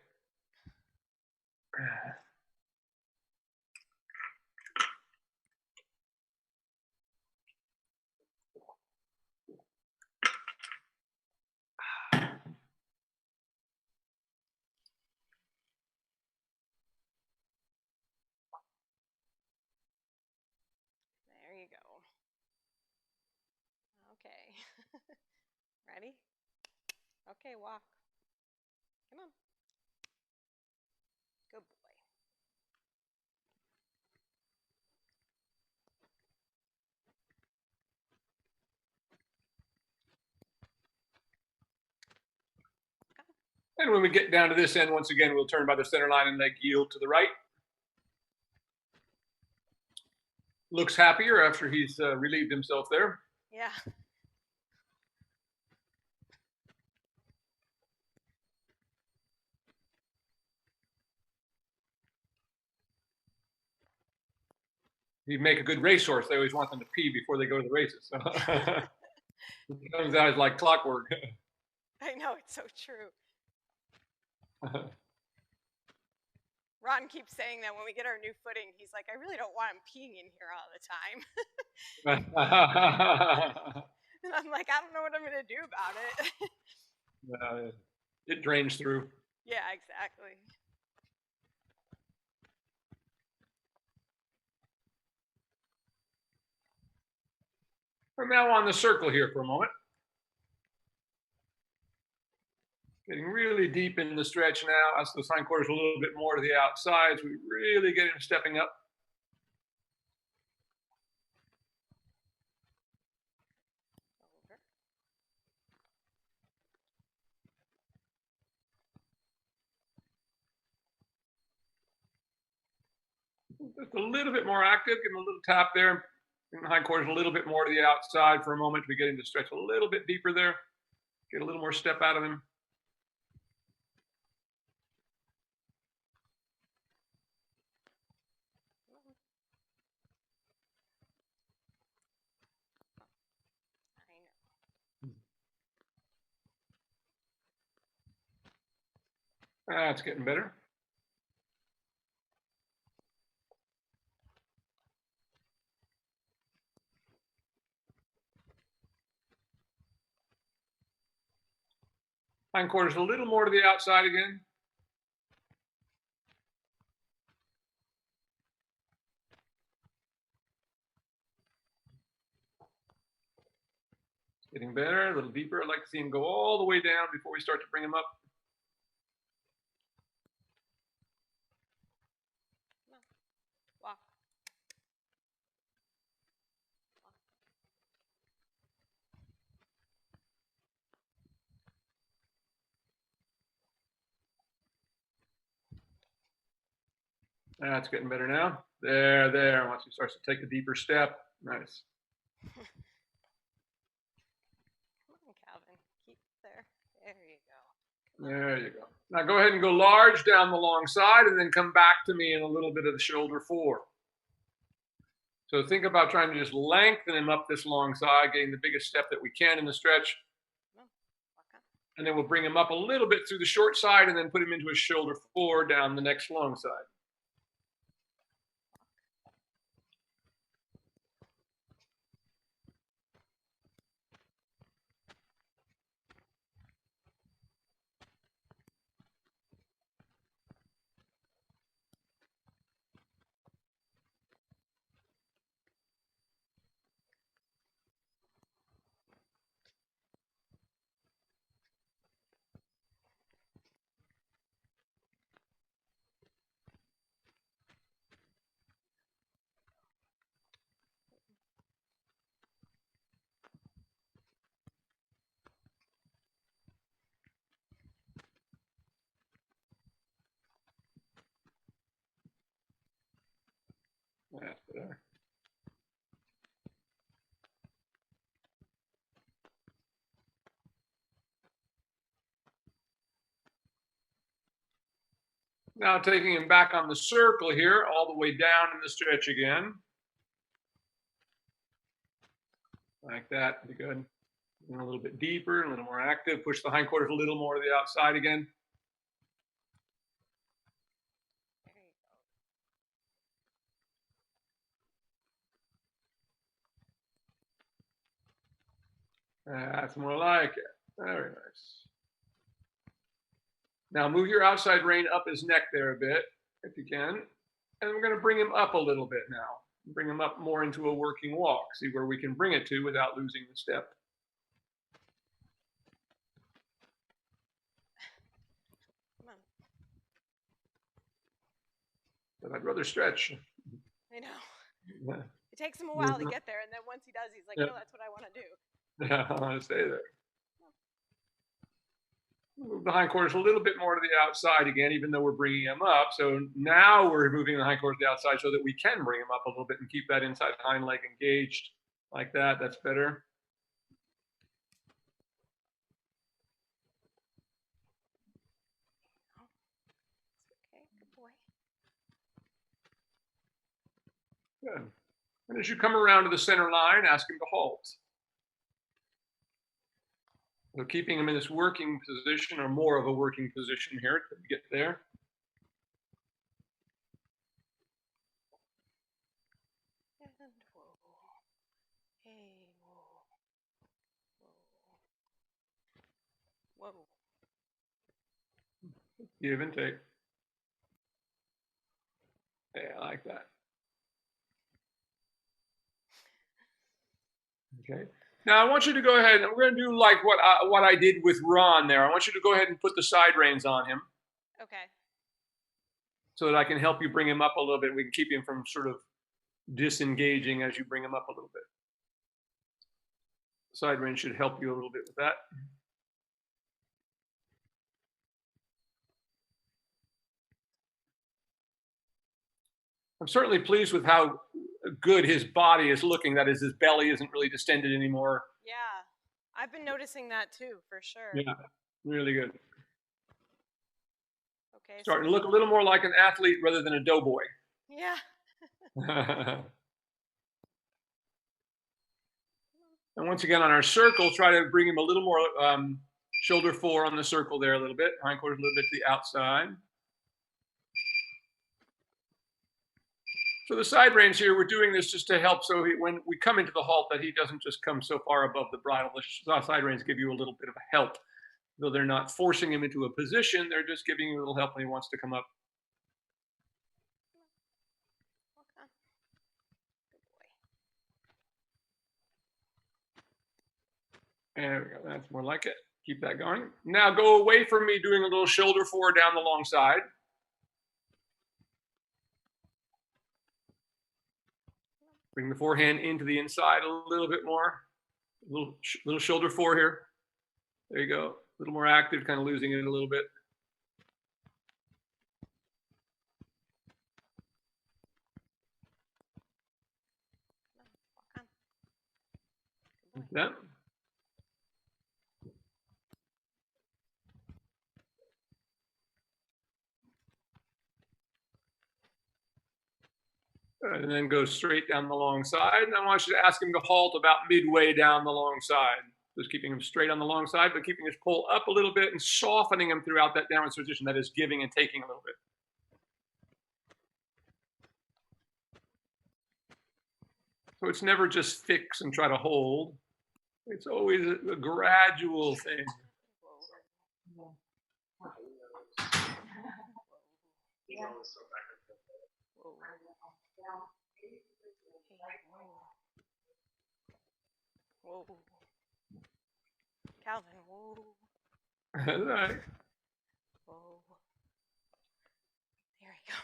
There you go. Okay. Ready? Okay, walk. Come on. Good boy. And when we get down to this end, once again, we'll turn by the center line and leg yield to the right. Looks happier after he's relieved himself there. Yeah. He'd make a good racehorse. They always want them to pee before they go to the races. So it comes out as like clockwork. I know, it's so true. Ron keeps saying that when we get our new footing, he's like, I really don't want him peeing in here all the time. And I'm like, I don't know what I'm going to do about it. It drains through. Yeah, exactly. We're now on the circle here for a moment. Getting really deep in the stretch now. As the hindquarters a little bit more to the outside, so we really get him stepping up. Just a little bit more active. Give him a little tap there. Bring the hindquarters a little bit more to the outside for a moment. We get him to stretch a little bit deeper there. Get a little more step out of him. That's getting better. Hindquarters a little more to the outside again. It's getting better, a little deeper. I'd like to see him go all the way down before we start to bring him up. Walk. That's getting better now. There. Once he starts to take a deeper step. Nice. Come on, Calvin. Keep there. There you go. There you go. Now go ahead and go large down the long side and then come back to me in a little bit of the shoulder four. So think about trying to just lengthen him up this long side, getting the biggest step that we can in the stretch. And then we'll bring him up a little bit through the short side and then put him into a shoulder four down the next long side. That's better. Now taking him back on the circle here, all the way down in the stretch again. Like that, pretty good. And a little bit deeper, a little more active. Push the hindquarters a little more to the outside again. That's more like it. Very nice. Now move your outside rein up his neck there a bit, if you can. And we're going to bring him up a little bit now. Bring him up more into a working walk. See where we can bring it to without losing the step. Come on. But I'd rather stretch. I know. Yeah. It takes him a while to get there, and then once he does, he's like, no, that's what I want to do. Yeah, I want to stay there. Move the hindquarters a little bit more to the outside again, even though we're bringing him up. So now we're moving the hindquarters to the outside so that we can bring him up a little bit and keep that inside hind leg engaged like that. That's better. Okay, good boy. Good. And as you come around to the center line, ask him to halt. So keeping him in this working position, or more of a working position here to get there. And whoa. Hey, whoa. Whoa. Give and take. Yeah, I like that. Okay. Now I want you to go ahead, and we're going to do like what I did with Ron there. I want you to go ahead and put the side reins on him. Okay. So that I can help you bring him up a little bit. We can keep him from sort of disengaging as you bring him up a little bit. Side rein should help you a little bit with that. I'm certainly pleased with how good his body is looking. That is, his belly isn't really distended anymore. Yeah, I've been noticing that too, for sure. Yeah, really good. Okay. Starting to look a little more like an athlete rather than a doughboy. Yeah. And once again, on our circle, try to bring him a little more shoulder forward on the circle there a little bit, hindquarters a little bit to the outside. So the side reins here, we're doing this just to help so when we come into the halt that he doesn't just come so far above the bridle. The side reins give you a little bit of a help. Though they're not forcing him into a position, they're just giving you a little help when he wants to come up. Okay. Good boy. There we go. That's more like it. Keep that going. Now go away from me doing a little shoulder forward down the long side. Bring the forehand into the inside a little bit more. A little shoulder forward here. There you go. A little more active, kind of losing it a little bit. Like that. And then go straight down the long side. And I want you to ask him to halt about midway down the long side. Just keeping him straight on the long side, but keeping his pull up a little bit and softening him throughout that downward position. That is giving and taking a little bit. So it's never just fix and try to hold. It's always a gradual thing. Whoa. Calvin, whoa. All right. Whoa. There we go.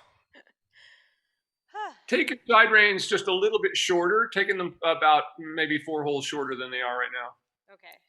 Take your side reins just a little bit shorter, taking them about maybe 4 holes shorter than they are right now. Okay.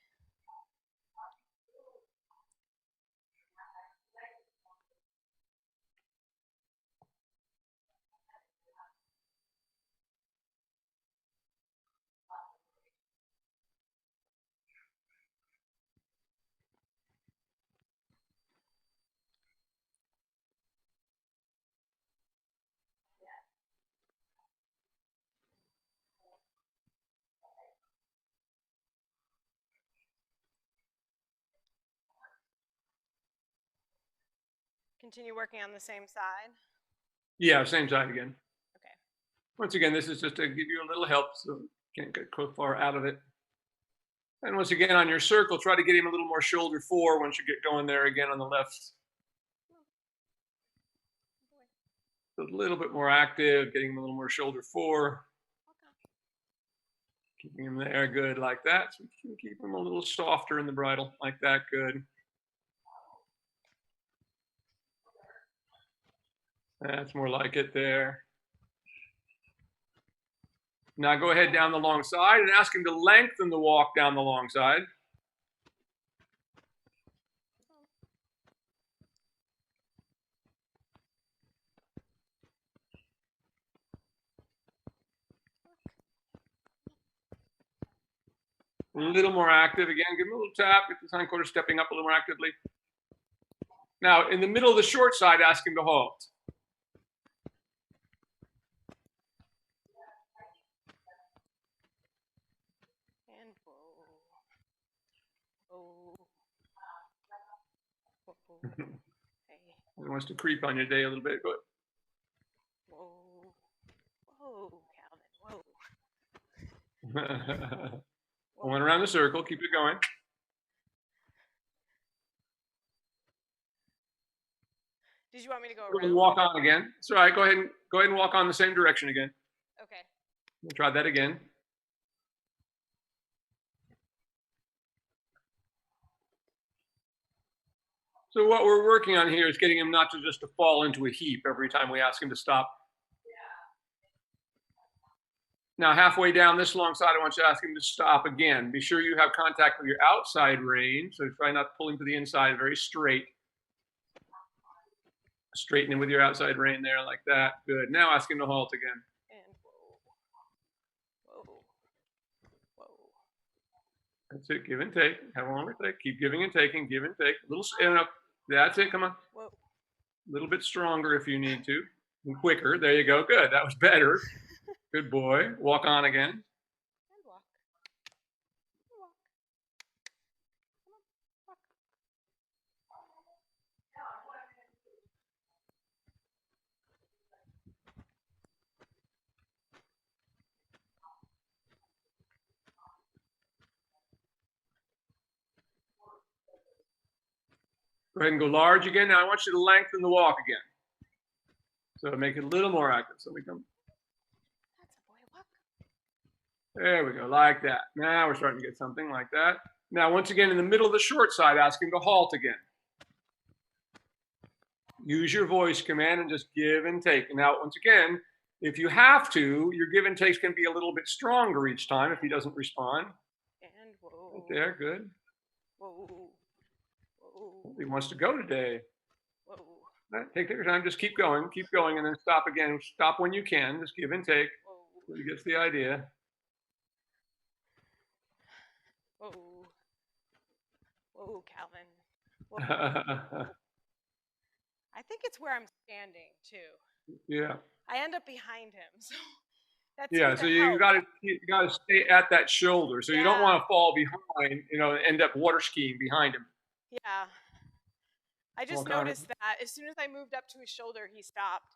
Continue working on the same side. Yeah, same side again. Okay. Once again, this is just to give you a little help so you can't get too far out of it. And once again, on your circle, try to get him a little more shoulder forward once you get going there again on the left. A little bit more active, getting him a little more shoulder forward. Keeping him there, good, like that. So we can keep him a little softer in the bridle, like that, good. That's more like it there. Now go ahead down the long side and ask him to lengthen the walk down the long side. A little more active again. Give him a little tap. Get the hindquarters stepping up a little more actively. Now, in the middle of the short side, ask him to halt. And whoa. Oh. Whoa. Hey. He wants to creep on your day a little bit. Go Whoa. Whoa, Calvin. Whoa. Going around the circle. Keep it going. Did you want me to go Go ahead around? and walk on again. It's all right. Go ahead and walk on the same direction again. Okay. We'll try that again. So what we're working on here is getting him not to just to fall into a heap every time we ask him to stop. Now, halfway down this long side, I want you to ask him to stop again. Be sure you have contact with your outside rein, so try not pulling to the inside, very straight. Straighten him with your outside rein there like that. Good. Now ask him to halt again. And whoa. Whoa. Whoa. That's it. Give and take. Have a longer take. Keep giving and taking. Give and take. A little enough. That's it. Come on. Whoa. A little bit stronger if you need to. And quicker. There you go. Good. That was better. Good boy. Walk on again. And walk. And walk. Come on. Walk. Go ahead and go large again. Now I want you to lengthen the walk again. So make it a little more active. So we come. That's a boy. Walk. There we go. Like that. Now we're starting to get something like that. Now, once again, in the middle of the short side, ask him to halt again. Use your voice command and just give and take. And now, once again, if you have to, your give and takes can be a little bit stronger each time if he doesn't respond. And whoa. Right there. Good. Whoa. Whoa. He wants to go today. Whoa. Right, take your time. Just keep going, and then stop again. Stop when you can. Just give and take. Whoa. So he gets the idea. Whoa. Whoa, Calvin. Whoa. I think it's where I'm standing too. Yeah. I end up behind him, so that's Yeah. So you got to stay at that shoulder. So you don't Yeah. want to fall behind. End up water skiing behind him. Yeah. I just Walk on noticed that as soon as I moved up to his shoulder, he stopped.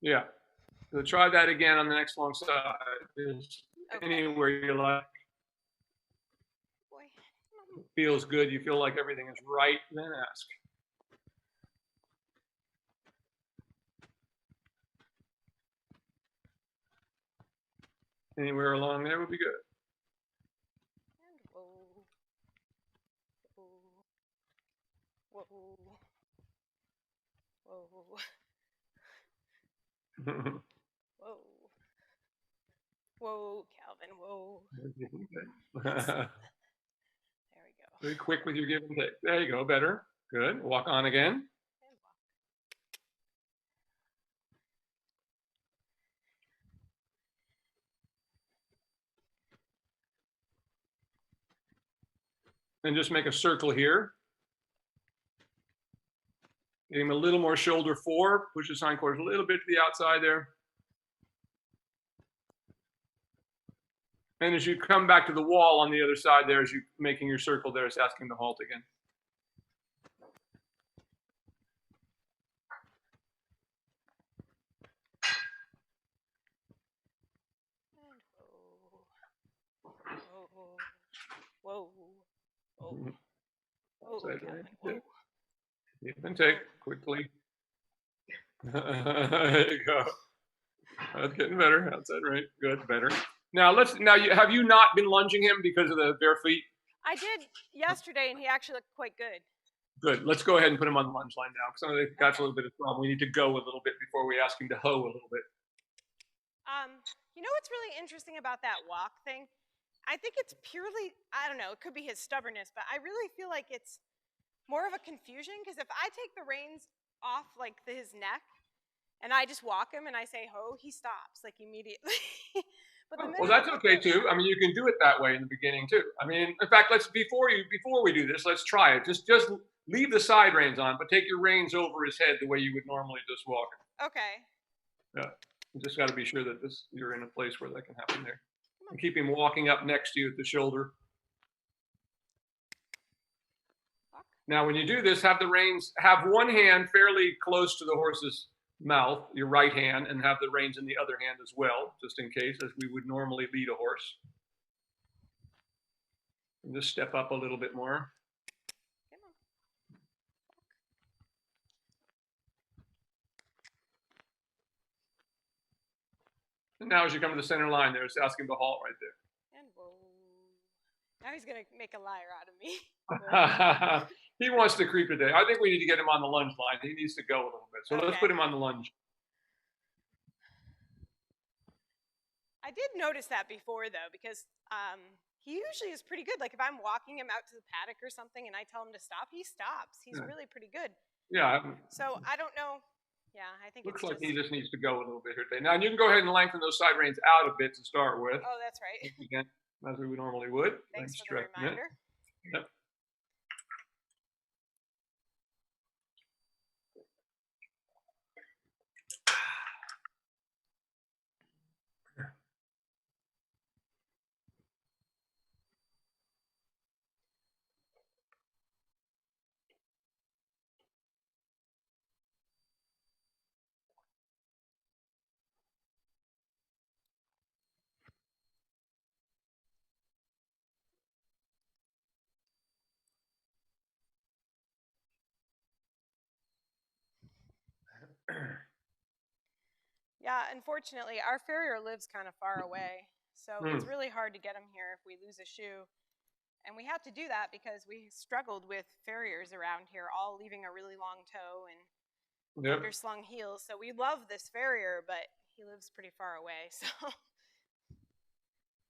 Yeah. So try that again on the next long side. Just Okay. anywhere you like. Boy. Feels good. You feel like everything is right. Then ask. Anywhere along there would be good. And whoa. Whoa. Whoa. Whoa. Whoa. Whoa, Calvin. Whoa. There we go. Very quick with your give and take. There you go. Better. Good. Walk on again. And walk. And just make a circle here. Get him a little more shoulder forward. Push his hindquarters a little bit to the outside there. And as you come back to the wall on the other side there, as you're making your circle there, it's asking to halt again. And whoa. Whoa. Whoa. Whoa. Whoa, Side Calvin. right. Whoa. Give and take quickly. There you go. That's getting better. Outside right. Good. Better. Now have you not been lunging him because of the bare feet? I did yesterday, and he actually looked quite good. Good. Let's go ahead and put him on the lunge line now, because I think that's a little bit of a problem. We need to go a little bit before we ask him to hoe a little bit. You know what's really interesting about that walk thing? I think it's purely, I don't know, it could be his stubbornnness, but I really feel like it's more of a confusion, because if I take the reins off like his neck and I just walk him and I say ho, he stops like immediately. But well, that's okay too. I mean, you can do it that way in the beginning too. I mean, in fact, before we do this, let's try it. Just leave the side reins on, but take your reins over his head the way you would normally just walk him. Okay. Yeah. You just got to be sure that you're in a place where that can happen there. And keep him walking up next to you at the shoulder. Now, when you do this, have one hand fairly close to the horse's mouth, your right hand, and have the reins in the other hand as well, just in case, as we would normally lead a horse. And just step up a little bit more. And now as you come to the center line there, it's asking to halt right there. And whoa. Now he's going to make a liar out of me. He wants to creep today. I think we need to get him on the lunge line. He needs to go a little bit. So let's put him on the lunge. I did notice that before, though, because he usually is pretty good. Like if I'm walking him out to the paddock or something and I tell him to stop, he stops. He's really pretty good. Yeah. So I don't know. Yeah, I think Looks it's like just. he just needs to go a little bit here today. Now you can go ahead and lengthen those side reins out a bit to start with. Oh, that's right. Again, as we normally would. Thanks for the Stretching it. reminder. Yep. Yeah, unfortunately, our farrier lives kind of far away, so it's really hard to get him here if we lose a shoe. And we had to do that because we struggled with farriers around here, all leaving a really long toe and underslung heels. So we love this farrier, but he lives pretty far away. So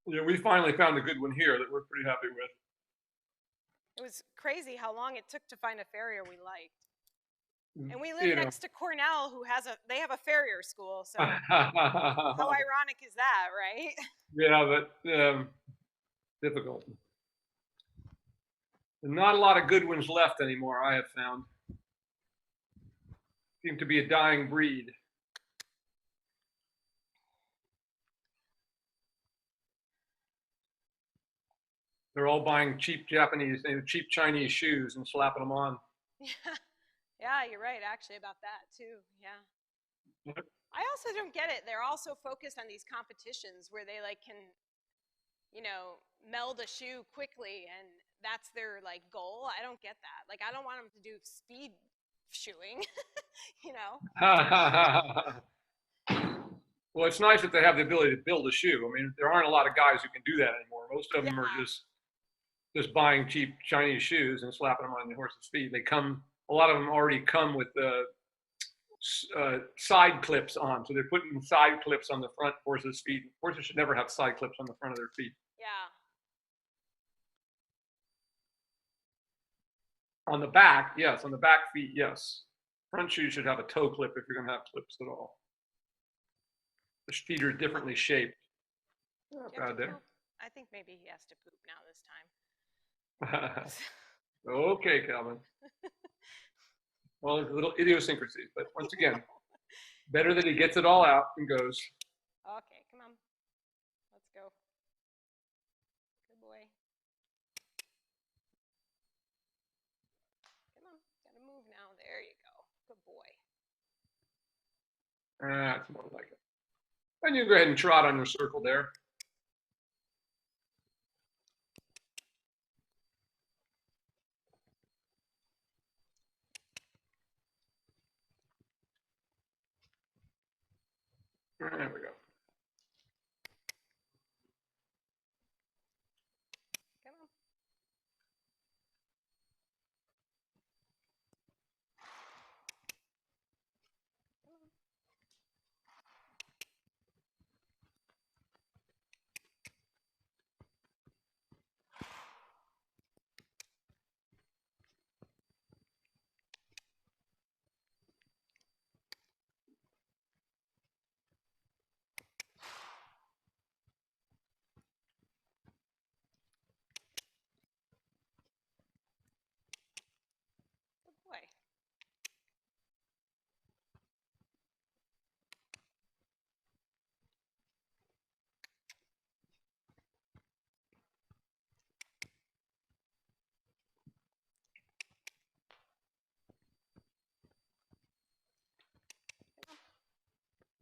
yeah, we finally found a good one here that we're pretty happy with. it was crazy how long it took to find a farrier we liked. And we live next to Cornell, who has they have a farrier school. So how ironic is that, right? Yeah, but difficult. Not a lot of good ones left anymore, I have found. Seem to be a dying breed. They're all buying cheap Japanese, cheap Chinese shoes and slapping them on. Yeah, you're right, actually, about that too. Yeah. I also don't get it. They're also focused on these competitions where they like can, meld a shoe quickly, and that's their like goal. I don't get that. Like, I don't want them to do speed shoeing, Well, it's nice that they have the ability to build a shoe. I mean, there aren't a lot of guys who can do that anymore. Most of them are just buying cheap Chinese shoes and slapping them on the horse's feet. A lot of them already come with side clips on. So they're putting side clips on the front horse's feet. Horses should never have side clips on the front of their feet. Yeah. On the back, yes. On the back feet, yes. Front shoes should have a toe clip if you're going to have clips at all. The feet are differently shaped. Not bad there. I think maybe he has to poop now this time. Okay, Calvin. Well, there's a little idiosyncrasies, but once again, better that he gets it all out and goes. Okay, come on. Let's go. Good boy. Come on, gotta move now. There you go. Good boy. That's more like it. And you can go ahead and trot on your circle there. There we go. Come on. Good boy.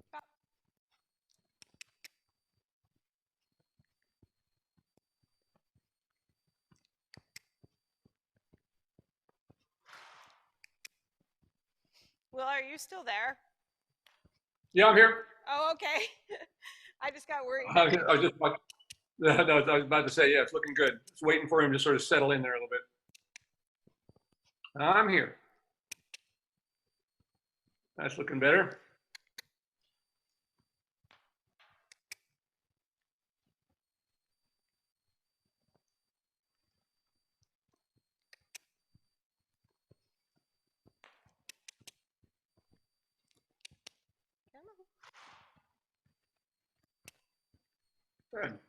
Stop. Will, are you still there? Yeah, I'm here. Oh, okay. I just got worried. I was about to say, yeah, it's looking good. Just waiting for him to sort of settle in there a little bit. I'm here. That's looking better. Good.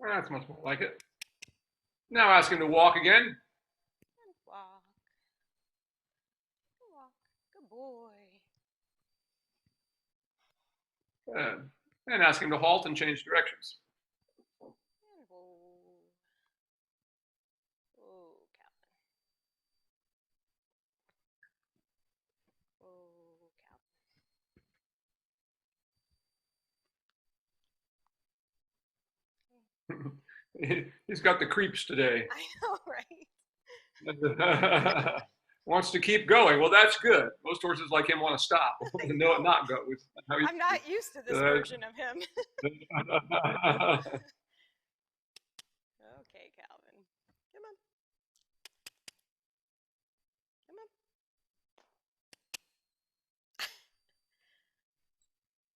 That's much more like it. Now ask him to walk again. And walk. Good walk. Good boy. Good. And ask him to halt and change directions. And whoa. Whoa, Calvin. Whoa, Calvin. He's got the creeps today. I know, right? Wants to keep going. Well, that's good. Most horses like him want to stop and not go. I'm not used to this version of him. Okay, Calvin. Come on. Come on.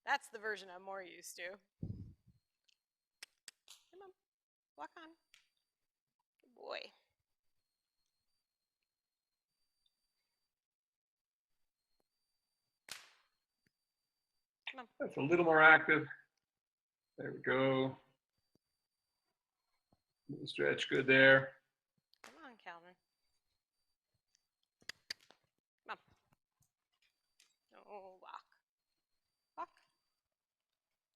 That's the version I'm more used to. Come on. Walk on. Good boy. Come on. That's a little more active. There we go. Little stretch, good there. Come on, Calvin. Come on. Oh, walk. Walk.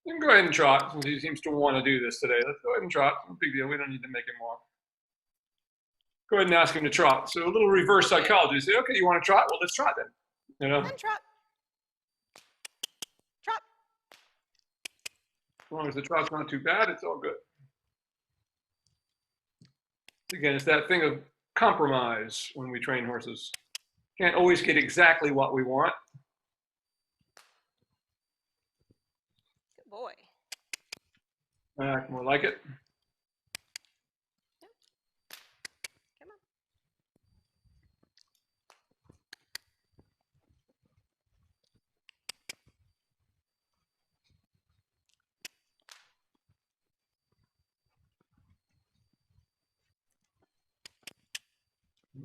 You can go ahead and trot since he seems to want to do this today. Let's go ahead and trot. No big deal. We don't need to make him walk. Go ahead and ask him to trot. So a little reverse psychology. Say, okay, you want to trot? Well, let's trot then. You know? And trot. Trot. As long as the trot's not too bad, it's all good. Again, it's that thing of compromise when we train horses. Can't always get exactly what we want. Good boy. Act more like it. Yeah. Come on.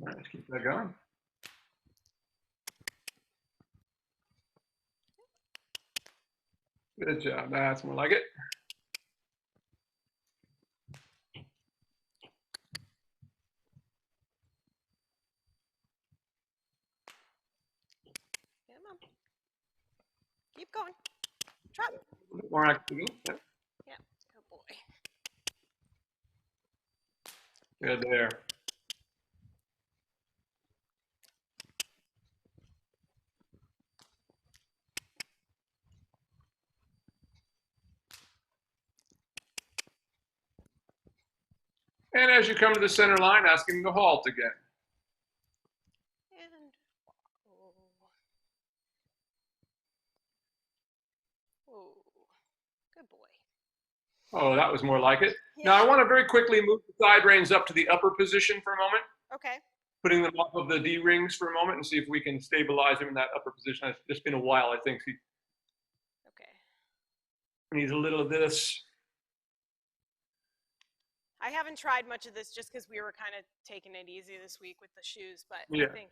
All right, let's keep that going. Good job. That's more like it. Come on. Keep going. Trot. A little more active. Yeah. Yeah. Good boy. Good there. And as you come to the center line, ask him to halt again. And oh. Oh. Good boy. Oh, that was more like it. Yeah. Now I want to very quickly move the side reins up to the upper position for a moment, Okay. putting them off of the D rings for a moment and see if we can stabilize him in that upper position. It's just been a while, I think. He Okay. needs a little of this. I haven't tried much of this just because we were kind of taking it easy this week with the shoes, but Yeah. I think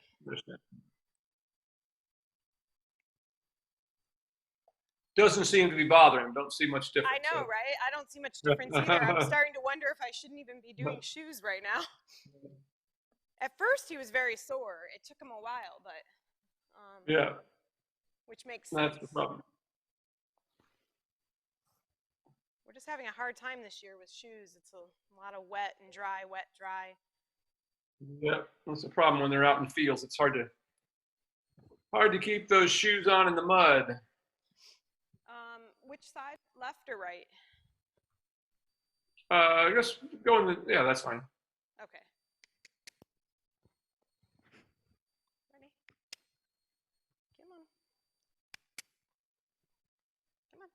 doesn't seem to be bothering him. Don't see much difference. I know, So. right? I don't see much difference either. I'm starting to wonder if I shouldn't even be doing shoes right now. At first, he was very sore. It took him a while, but Yeah, which makes sense. that's the problem. just having a hard time this year with shoes. It's a lot of wet and dry, wet, dry. Yeah, that's the problem when they're out in the fields. It's hard to keep those shoes on in the mud. Which side, left or right? Just go in the, yeah, that's fine. Okay. Ready? Come on. Come on.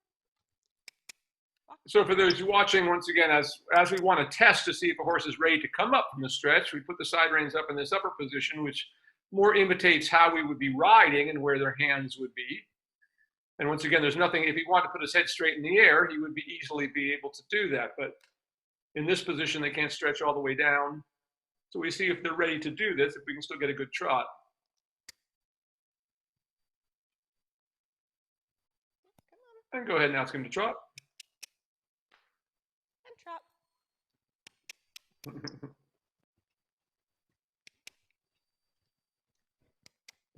Walk. So for those watching, once again, as we want to test to see if a horse is ready to come up from the stretch, we put the side reins up in this upper position, which more imitates how we would be riding and where their hands would be. And once again, there's nothing, if he wanted to put his head straight in the air, he would easily be able to do that. But in this position, they can't stretch all the way down. So we see if they're ready to do this, if we can still get a good trot. And go ahead and ask him to trot. And trot.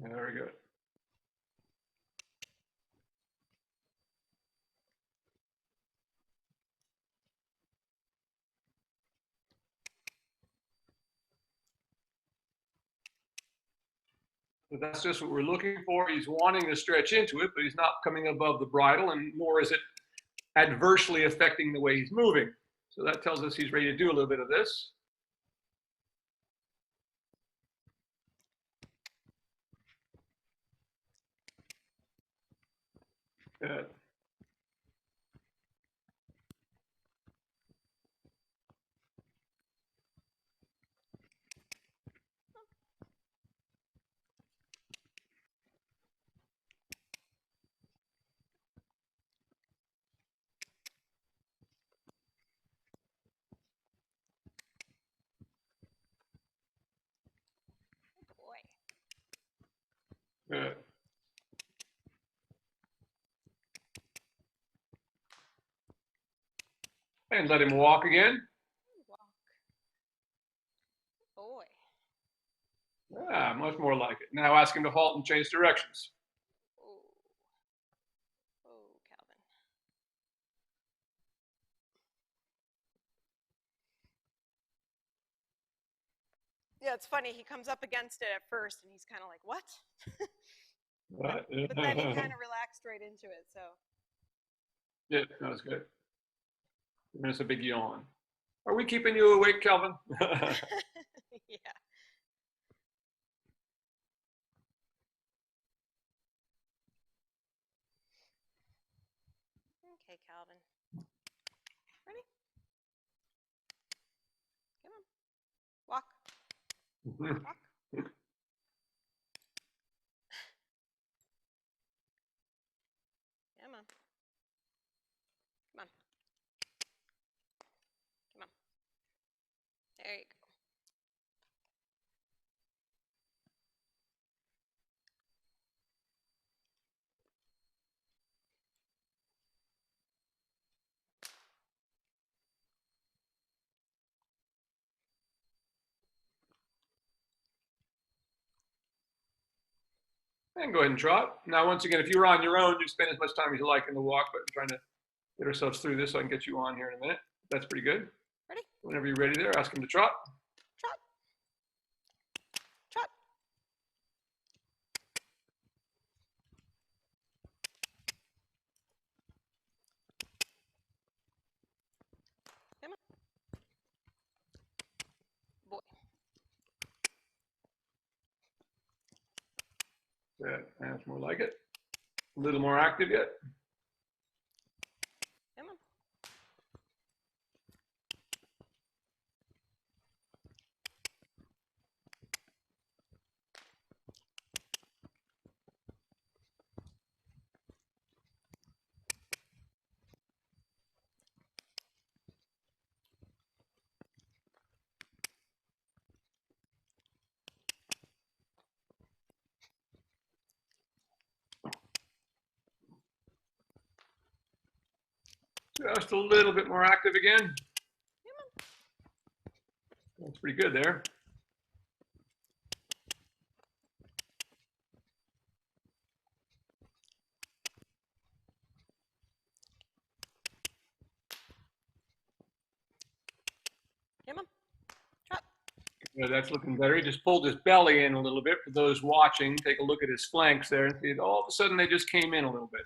Very good. So that's just what we're looking for. He's wanting to stretch into it, but he's not coming above the bridle, and nor is it adversely affecting the way he's moving. So that tells us he's ready to do a little bit of this. Good. Boy. Good. And let him walk again. Walk. Boy. Ah, much more like it. Now ask him to halt and change directions. Oh. Oh, Calvin. Yeah, it's funny. He comes up against it at first, and he's kind of like, "What?" But then he kind of relaxed right into it. So. Yeah, that was good. There's a big yawn. Are we keeping you awake, Calvin? Yeah. Okay, Calvin. Ready? Come on. Walk. Walk. Come on. Come on. Come on. There you go. And go ahead and trot. Now, once again, if you were on your own, you spend as much time as you like in the walk, but I'm trying to get ourselves through this so I can get you on here in a minute. That's pretty good. Ready? Whenever you're ready there, ask him to trot. Trot. Trot. Come on. Boy. Good. That's more like it. A little more active yet. Come on. Just a little bit more active again. That's pretty good there. Yeah, that's looking better. He just pulled his belly in a little bit. For those watching, take a look at his flanks there and see all of a sudden they just came in a little bit.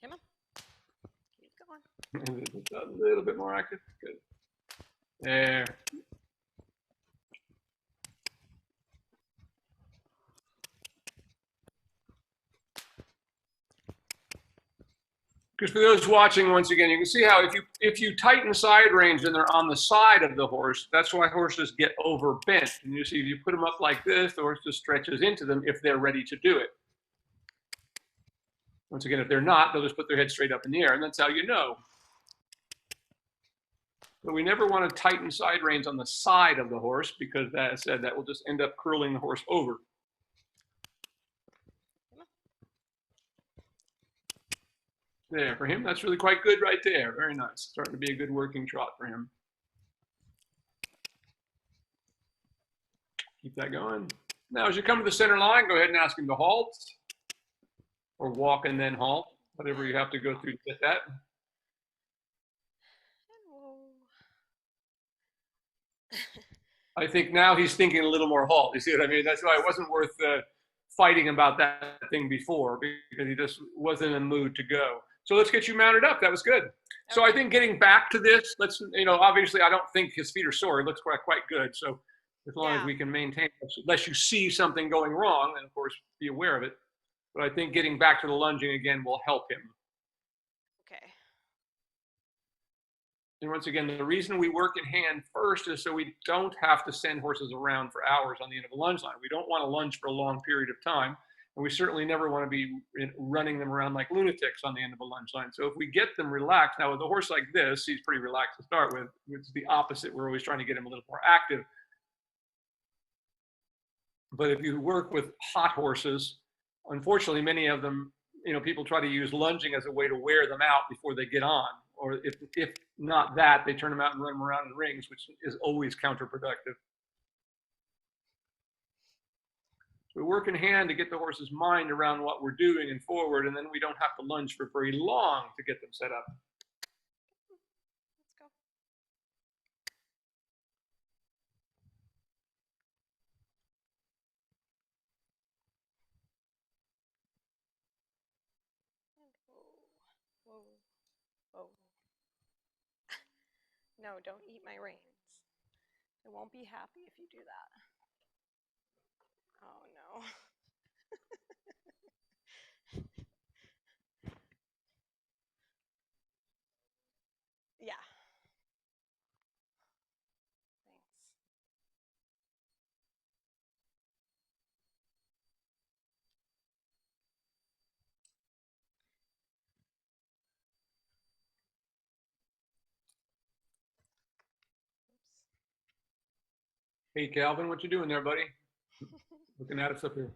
Come on. Keep going. A little bit more active. Good. There. Because for those watching, once again, you can see how if you tighten side reins and they're on the side of the horse, that's why horses get overbent. And you see, if you put them up like this, the horse just stretches into them if they're ready to do it. Once again, if they're not, they'll just put their head straight up in the air, and that's how you know. But we never want to tighten side reins on the side of the horse because, that said, that will just end up curling the horse over. There, for him, that's really quite good right there. Very nice. Starting to be a good working trot for him. Keep that going. Now, as you come to the center line, go ahead and ask him to halt or walk and then halt, whatever you have to go through to get that. I think now he's thinking a little more halt. You see what I mean? That's why it wasn't worth fighting about that thing before, because he just wasn't in the mood to go. So let's get you mounted up. That was good. Okay. So I think getting back to this, let's, obviously I don't think his feet are sore. It looks quite good. So as long as we can maintain, unless you see something going wrong, and of course be aware of it. But I think getting back to the lunging again will help him. Okay. And once again, the reason we work in hand first is so we don't have to send horses around for hours on the end of a lunge line. We don't want to lunge for a long period of time. And we certainly never want to be running them around like lunatics on the end of a lunge line. So if we get them relaxed, now with a horse like this, he's pretty relaxed to start with. It's the opposite. We're always trying to get him a little more active. But if you work with hot horses, unfortunately, many of them, people try to use lunging as a way to wear them out before they get on. Or if not that, they turn them out and run them around in rings, which is always counterproductive. We work in hand to get the horse's mind around what we're doing and forward, and then we don't have to lunge for very long to get them set up. Let's go. Whoa. Whoa. No, don't eat my reins. I won't be happy if you do that. Oh no. Yeah. Thanks. Hey, Calvin, what you doing there, buddy? Looking at us up here.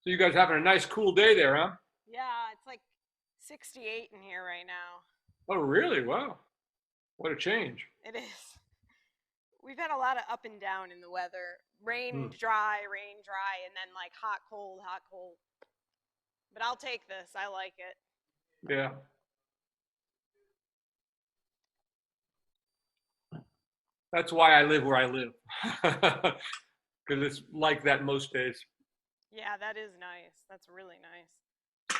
So you guys having a nice cool day there, huh? Yeah, it's like 68 in here right now. Oh, really? Wow. What a change. It is. We've had a lot of up and down in the weather. Rain, dry, and then like hot, cold, hot, cold. But I'll take this. I like it. Yeah. That's why I live where I live. Because it's like that most days. Yeah, that is nice. That's really nice.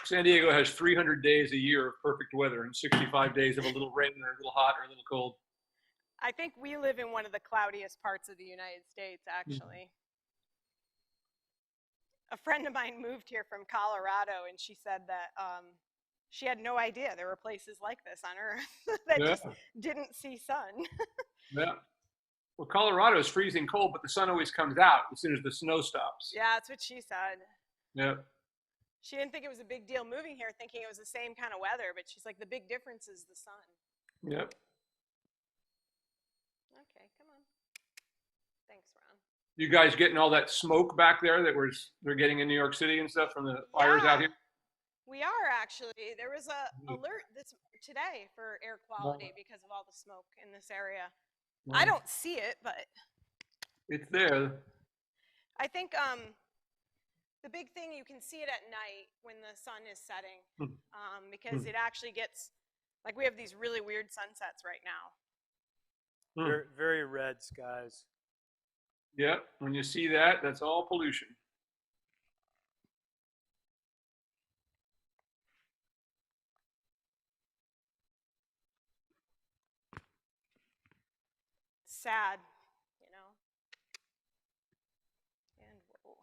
San Diego has 300 days a year of perfect weather and 65 days of a little rain or a little hot or a little cold. I think we live in one of the cloudiest parts of the United States, actually. A friend of mine moved here from Colorado, and she said that she had no idea there were places like this on Earth that just didn't see sun. Yeah. Well, Colorado is freezing cold, but the sun always comes out as soon as the snow stops. Yeah, that's what she said. Yeah. She didn't think it was a big deal moving here, thinking it was the same kind of weather, but she's like, the big difference is the sun. Yep. Okay, come on. Thanks, Ron. You guys getting all that smoke back there that they're getting in New York City and stuff from the fires out here? We are actually. There was a alert today for air quality because of all the smoke in this area. I don't see it, but it's there. I think the big thing, you can see it at night when the sun is setting, because it actually gets, like, we have these really weird sunsets right now. Very, very red skies. Yep, when you see that, that's all pollution. Sad, you know. And whoa.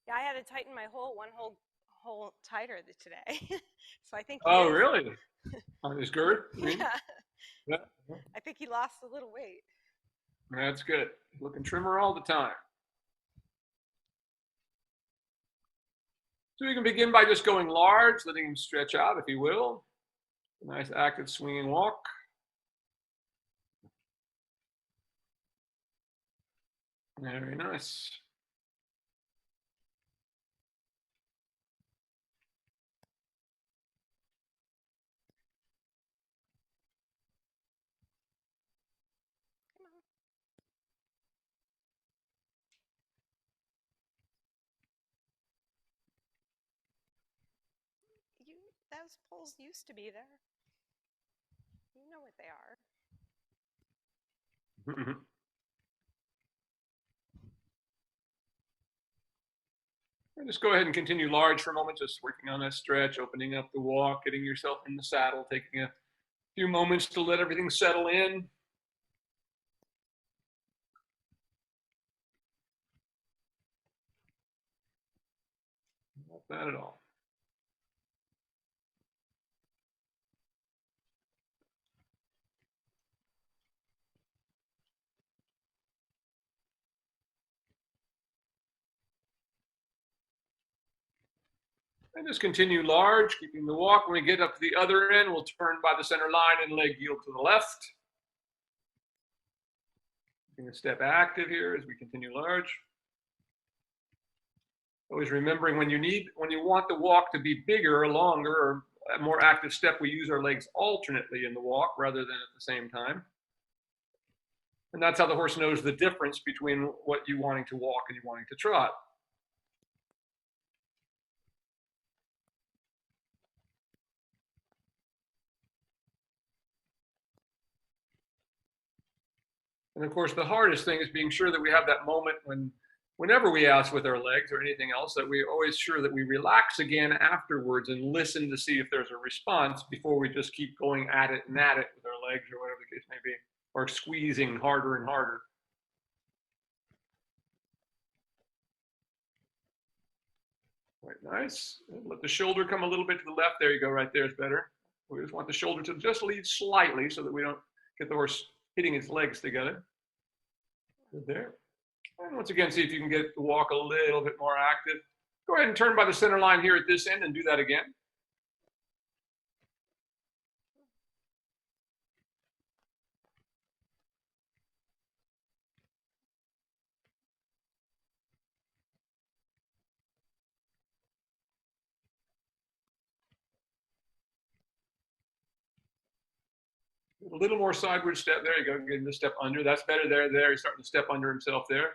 Yeah, I had to tighten my one hole tighter today. So I think he Oh, is. really? On his girth? Yeah. Yeah. I think he lost a little weight. That's good. Looking trimmer all the time. So you can begin by just going large, letting him stretch out if he will. A nice active swinging walk. Very nice. Those poles used to be there. You know what they are. And just go ahead and continue large for a moment, just working on that stretch, opening up the walk, getting yourself in the saddle, taking a few moments to let everything settle in. Not bad at all. And just continue large, keeping the walk. When we get up to the other end, we'll turn by the center line and leg yield to the left. Keeping the step active here as we continue large. Always remembering when you want the walk to be bigger or longer or a more active step, we use our legs alternately in the walk rather than at the same time. And that's how the horse knows the difference between what you wanting to walk and you wanting to trot. And of course, the hardest thing is being sure that we have that moment whenever we ask with our legs or anything else, that we're always sure that we relax again afterwards and listen to see if there's a response before we just keep going at it with our legs or whatever the case may be, or squeezing harder and harder. Quite nice. And let the shoulder come a little bit to the left. There you go, right there is better. We just want the shoulder to just lead slightly so that we don't get the horse hitting its legs together. Good there. And once again, see if you can get the walk a little bit more active. Go ahead and turn by the center line here at this end and do that again. A little more sideward step. There you go. Getting the step under. That's better there. There. He's starting to step under himself there.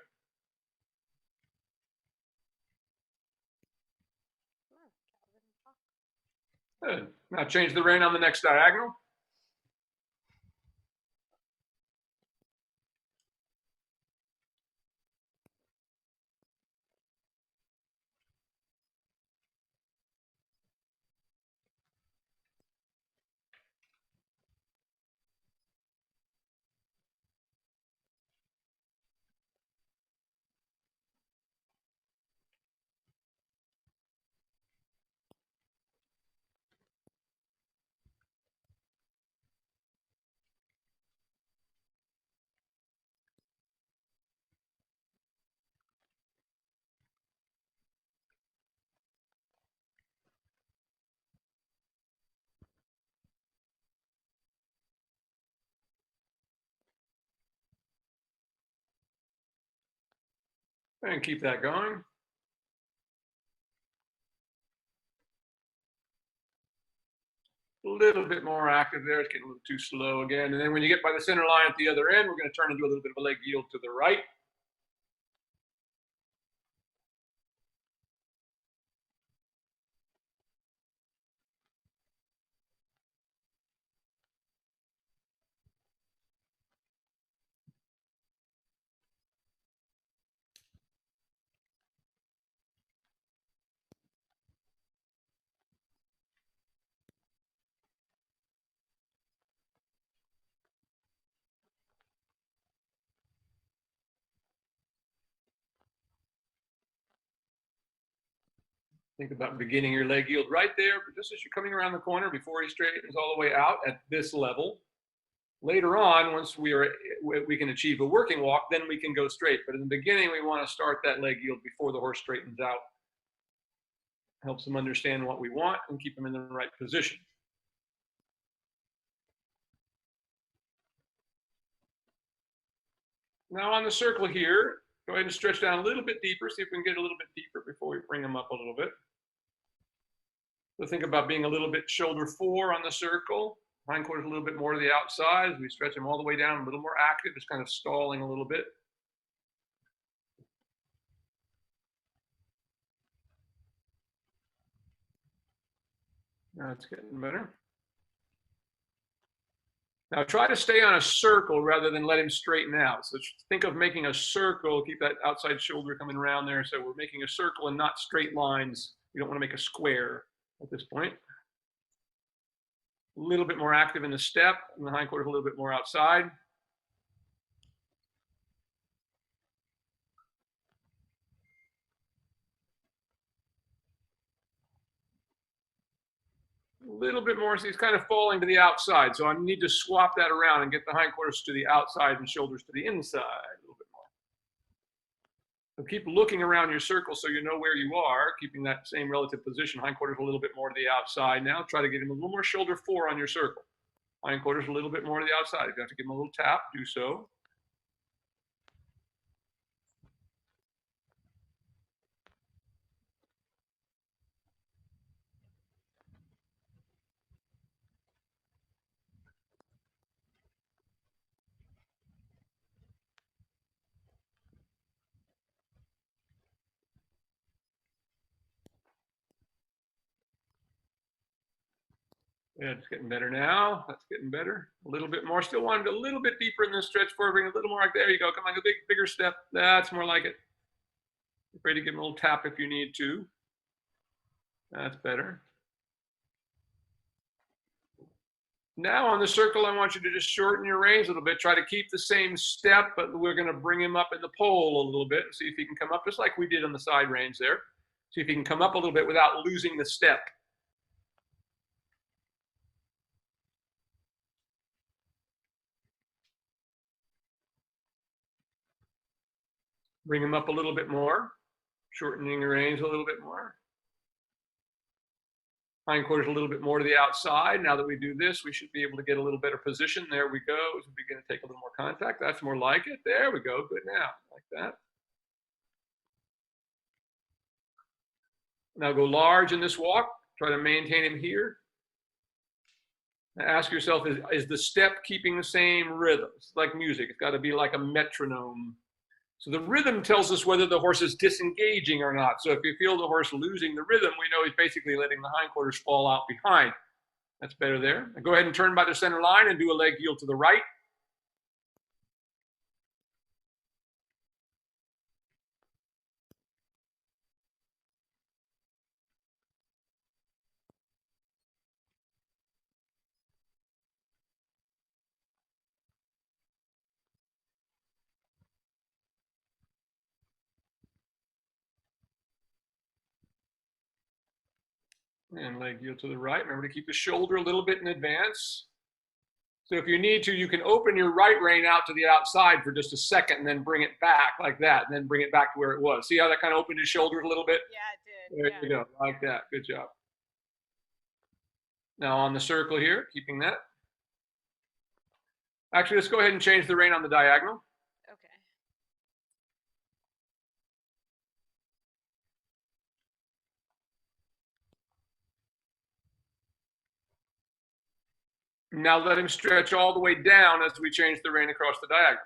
Good. Now change the rein on the next diagonal. And keep that going. A little bit more active there. It's getting a little too slow again. And then when you get by the center line at the other end, we're going to turn and do a little bit of a leg yield to the right. Think about beginning your leg yield right there, but just as you're coming around the corner before he straightens all the way out at this level. Later on, once we can achieve a working walk, then we can go straight. But in the beginning, we want to start that leg yield before the horse straightens out. Helps them understand what we want and keep them in the right position. Now on the circle here, go ahead and stretch down a little bit deeper. See if we can get a little bit deeper before we bring them up a little bit. So think about being a little bit shoulder fore on the circle. Hindquarters a little bit more to the outside as we stretch them all the way down, a little more active, just kind of stalling a little bit. Now it's getting better. Now try to stay on a circle rather than let him straighten out. So think of making a circle, keep that outside shoulder coming around there. So we're making a circle and not straight lines. We don't want to make a square at this point. A little bit more active in the step, and the hindquarters a little bit more outside. A little bit more, so he's kind of falling to the outside. So I need to swap that around and get the hindquarters to the outside and shoulders to the inside a little bit more. So keep looking around your circle so you know where you are, keeping that same relative position. Hindquarters a little bit more to the outside. Now try to get him a little more shoulder fore on your circle. Hindquarters a little bit more to the outside. If you have to give him a little tap, do so. Yeah, it's getting better now. That's getting better. A little bit more. Still wanted a little bit deeper in the stretch forward. Bring a little more. There you go. Come on, a bigger step. That's more like it. Ready to give him a little tap if you need to. That's better. Now on the circle, I want you to just shorten your reins a little bit. Try to keep the same step, but we're going to bring him up in the pole a little bit and see if he can come up just like we did on the side reins there. See if he can come up a little bit without losing the step. Bring him up a little bit more, shortening your reins a little bit more. Hindquarters a little bit more to the outside. Now that we do this, we should be able to get a little better position. There we go. As we begin to take a little more contact. That's more like it. There we go. Good now, like that. Now go large in this walk. Try to maintain him here. Now ask yourself, is the step keeping the same rhythm? It's like music. It's got to be like a metronome. So the rhythm tells us whether the horse is disengaging or not. So if you feel the horse losing the rhythm, we know he's basically letting the hindquarters fall out behind. That's better there. Now go ahead and turn by the center line and do a leg yield to the right. And leg yield to the right. Remember to keep the shoulder a little bit in advance. So if you need to, you can open your right rein out to the outside for just a second and then bring it back like that, and then bring it back to where it was. See how that kind of opened his shoulders a little bit? Yeah, it did. There you go, like that. Good job. Now on the circle here, keeping that. Actually, let's go ahead and change the rein on the diagonal. Okay. Now let him stretch all the way down as we change the rein across the diagonal.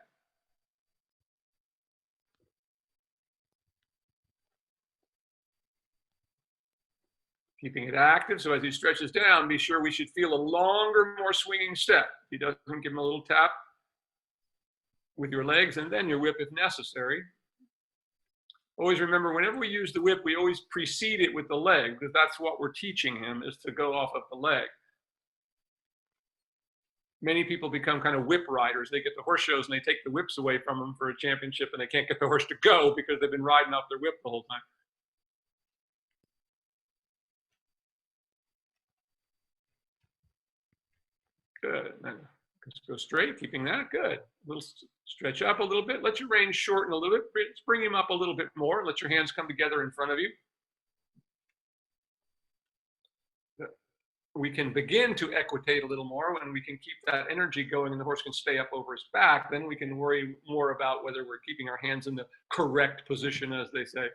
Keeping it active, so as he stretches down, be sure we should feel a longer, more swinging step. If he doesn't, give him a little tap with your legs and then your whip if necessary. Always remember, whenever we use the whip, we always precede it with the leg, because that's what we're teaching him, is to go off of the leg. Many people become kind of whip riders. They get the horse shows and they take the whips away from them for a championship, and they can't get the horse to go because they've been riding off their whip the whole time. Good. Just go straight, keeping that. Good. A little stretch up a little bit. Let your rein shorten a little bit. Just bring him up a little bit more. Let your hands come together in front of you. We can begin to equitate a little more when we can keep that energy going and the horse can stay up over his back. Then we can worry more about whether we're keeping our hands in the correct position, as they say.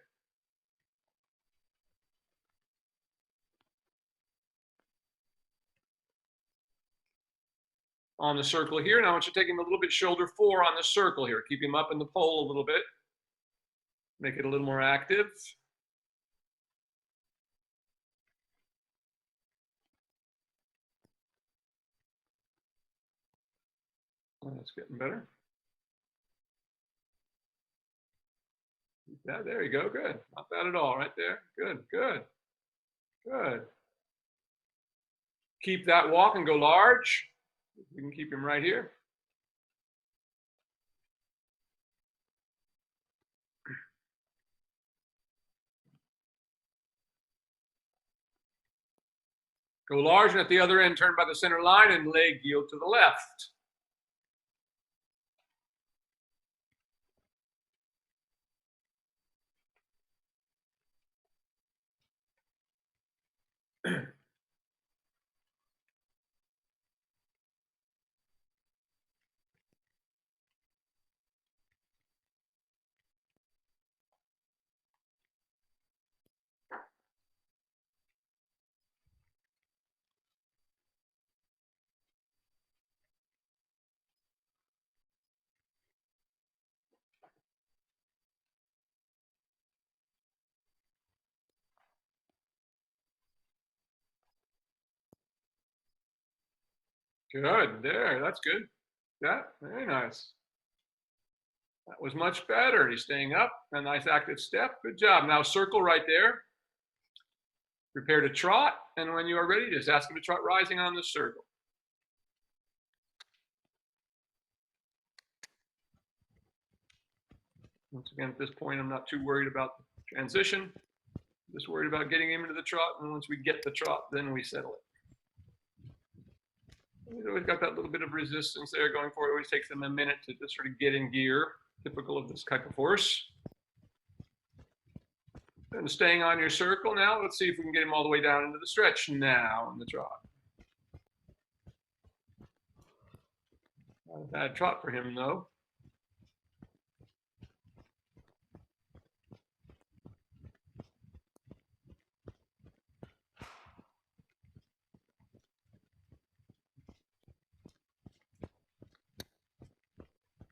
On the circle here. Now I want you to take him a little bit shoulder 4 on the circle here. Keep him up in the pole a little bit. Make it a little more active. Oh, that's getting better. Yeah, there you go. Good. Not bad at all right there. Good, good, good. Keep that walk and go large. We can keep him right here. Go large, and at the other end, turn by the center line and leg yield to the left. Good, there, that's good. Yeah, very nice. That was much better. He's staying up, a nice active step. Good job. Now circle right there. Prepare to trot, and when you are ready, just ask him to trot rising on the circle. Once again, at this point, I'm not too worried about the transition. I'm just worried about getting him into the trot, and once we get the trot, then we settle it. He's always got that little bit of resistance there going for it. It always takes them a minute to just sort of get in gear, typical of this type of horse. And staying on your circle now, let's see if we can get him all the way down into the stretch now in the trot. Not a bad trot for him, though.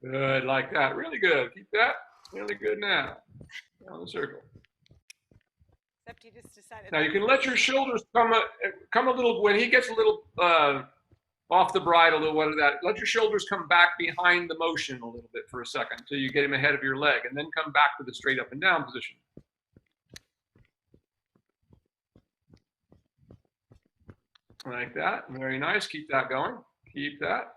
Good, like that. Really good. Keep that. Really good now. On the circle. Except he just decided. Now you can let your shoulders come a little, when he gets a little off the bridle or whatever that, let your shoulders come back behind the motion a little bit for a second until you get him ahead of your leg, and then come back to the straight up and down position. Like that. Very nice. Keep that going. Keep that.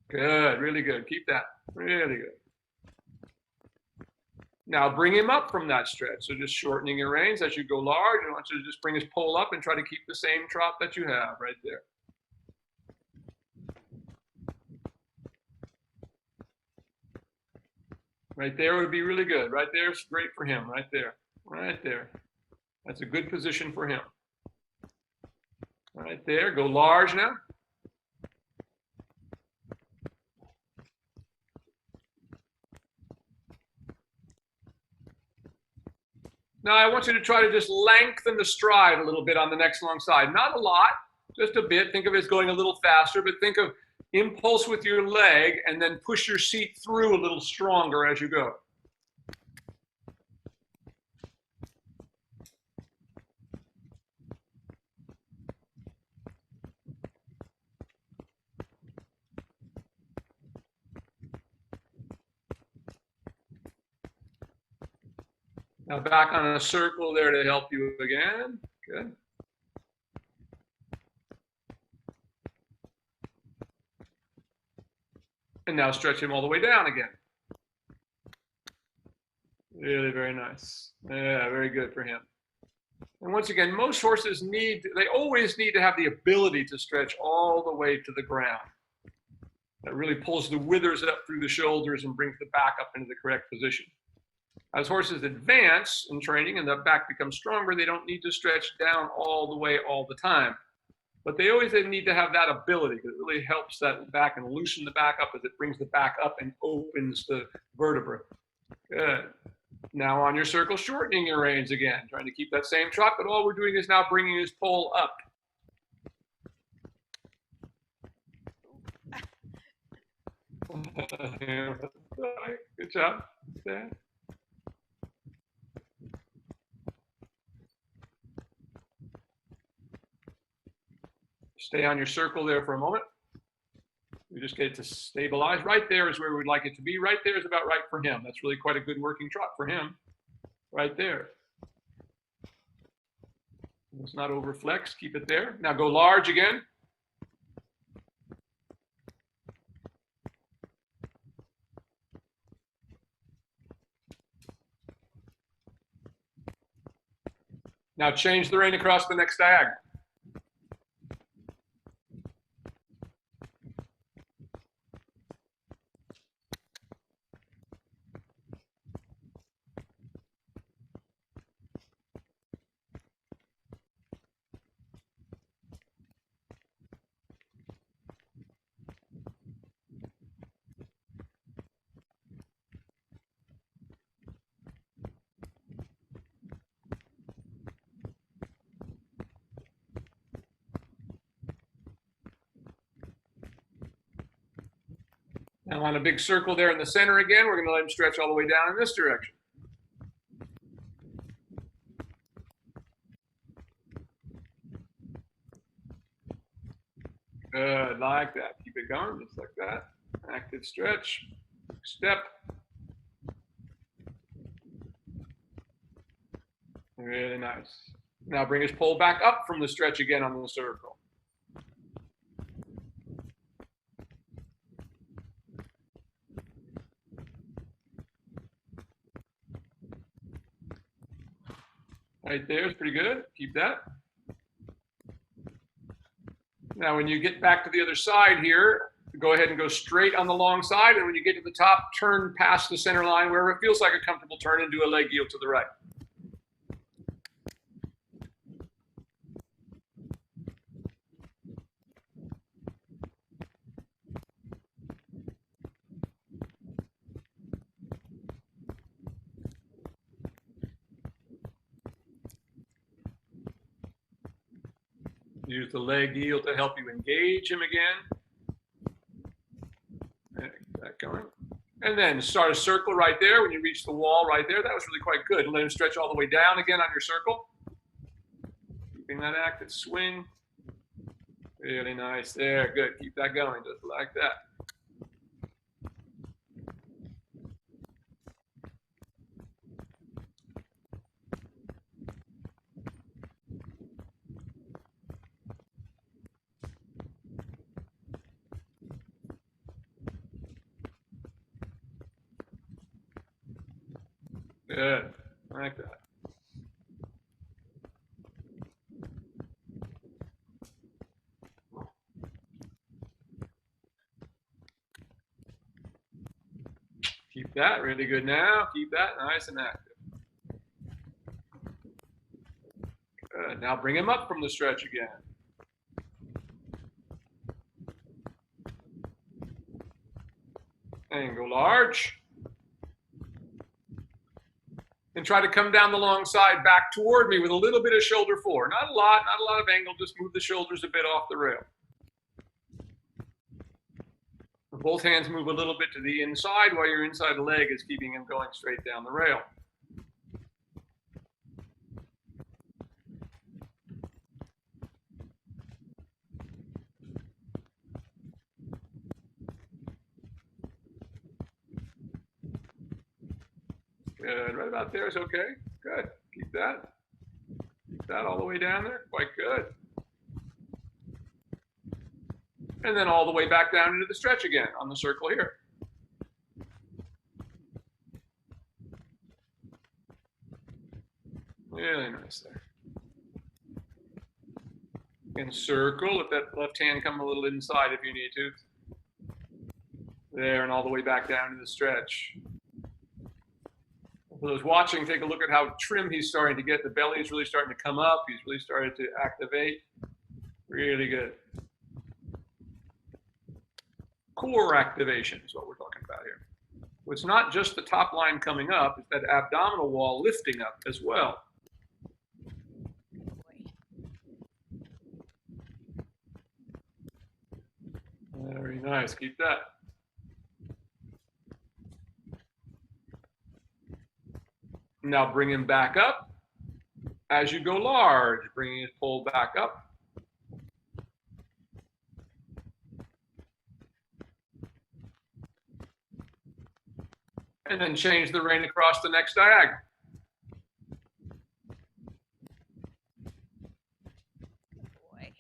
Good, really good. Keep that. Really good. Now bring him up from that stretch. So just shortening your reins as you go large. I want you to just bring his pole up and try to keep the same trot that you have right there. Right there would be really good. Right there is great for him. Right there. Right there. That's a good position for him. Right there. Go large now. Now I want you to try to just lengthen the stride a little bit on the next long side. Not a lot, just a bit. Think of it as going a little faster, but think of impulse with your leg and then push your seat through a little stronger as you go. Now back on a circle there to help you again. Good. And now stretch him all the way down again. Really very nice. Yeah, very good for him. And once again, most horses they always need to have the ability to stretch all the way to the ground. That really pulls the withers up through the shoulders and brings the back up into the correct position. As horses advance in training and the back becomes stronger, they don't need to stretch down all the way all the time. But they always need to have that ability because it really helps that back and loosen the back up as it brings the back up and opens the vertebra. Good. Now on your circle, shortening your reins again, trying to keep that same trot, but all we're doing is now bringing his pole up. Good job. Yeah. Stay on your circle there for a moment. We just get it to stabilize. Right there is where we'd like it to be. Right there is about right for him. That's really quite a good working trot for him. Right there. Let's not overflex. Keep it there. Now go large again. Now change the rein across the next diagonal. Now on a big circle there in the center again, we're going to let him stretch all the way down in this direction. Good, like that. Keep it going, just like that. Active stretch. Step. Really nice. Now bring his pole back up from the stretch again on the circle. Right there is pretty good. Keep that. Now, when you get back to the other side here, go ahead and go straight on the long side. And when you get to the top, turn past the center line wherever it feels like a comfortable turn and do a leg yield to the right. Use the leg yield to help you engage him again. Get that going. And then start a circle right there. When you reach the wall right there, that was really quite good. And let him stretch all the way down again on your circle. Keeping that active swing. Really nice there. Good. Keep that going just like that. Good, like that. Keep that really good now. Keep that nice and active. Good. Now bring him up from the stretch again. And go large. And try to come down the long side back toward me with a little bit of shoulder forward. Not a lot of angle, just move the shoulders a bit off the rail. Both hands move a little bit to the inside while your inside leg is keeping him going straight down the rail. Good, right about there is okay. Good, keep that. Keep that all the way down there, quite good. And then all the way back down into the stretch again on the circle here. Really nice there. And circle, let that left hand come a little inside if you need to. There, and all the way back down to the stretch. For those watching, take a look at how trim he's starting to get. The belly is really starting to come up. He's really started to activate. Really good. Core activation is what we're talking about here. It's not just the top line coming up, it's that abdominal wall lifting up as well. Very nice, keep that. Now bring him back up. As you go large, bringing his pole back up. And then change the rein across the next diagonal. Boy.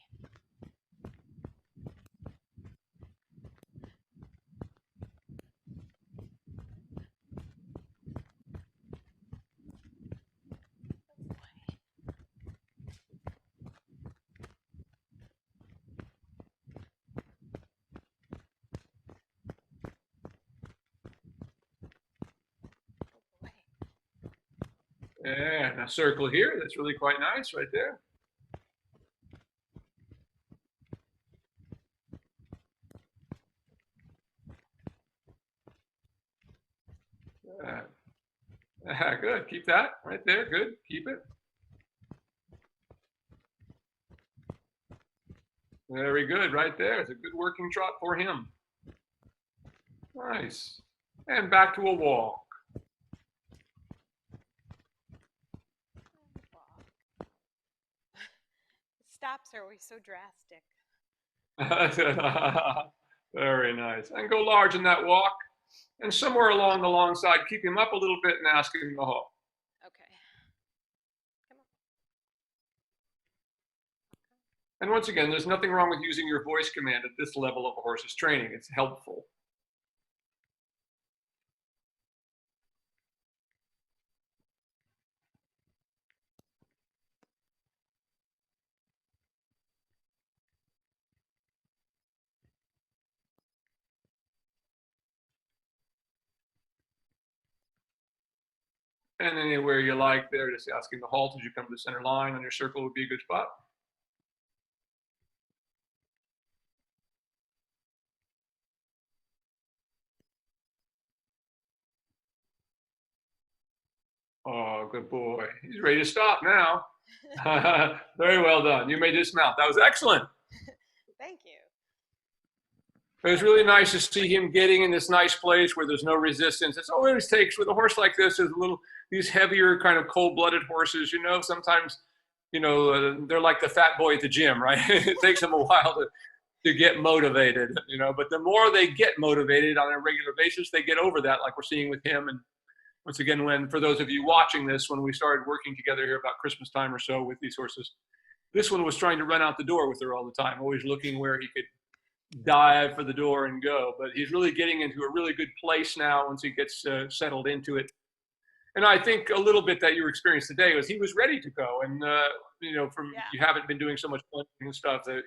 And a circle here, that's really quite nice right there. Good, keep that right there, good, keep it. Very good, right there. It's a good working trot for him. Nice. And back to a walk. Stops are always so drastic. Very nice. And go large in that walk. And somewhere along the long side, keep him up a little bit and ask him to halt. Okay. Come on. And once again, there's nothing wrong with using your voice command at this level of a horse's training. It's helpful. And anywhere you like there, just ask him to halt as you come to the center line on your circle would be a good spot. Oh, good boy. He's ready to stop now. Very well done. You may dismount. That was excellent. Thank you. It was really nice to see him getting in this nice place where there's no resistance. It always takes, with a horse like this, is these heavier kind of cold-blooded horses, you know, sometimes, you know, they're like the fat boy at the gym, right? It takes them a while to get motivated, you know, but the more they get motivated on a regular basis, they get over that, like we're seeing with him. And once again, for those of you watching this, when we started working together here about Christmas time or so with these horses, this one was trying to run out the door with her all the time, always looking where he could dive for the door and go. But he's really getting into a really good place now once he gets settled into it. And I think a little bit that your experience today was he was ready to go. And, you know, you haven't been doing so much and stuff that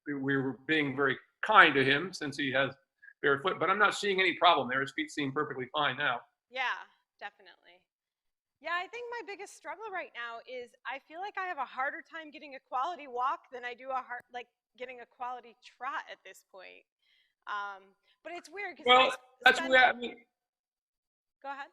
we were being very kind to him since he has bare foot. But I'm not seeing any problem there. His feet seem perfectly fine now. Yeah, definitely. Yeah, I think my biggest struggle right now is I feel like I have a harder time getting a quality walk than I do getting a quality trot at this point. But it's weird because that's where I mean. Go ahead.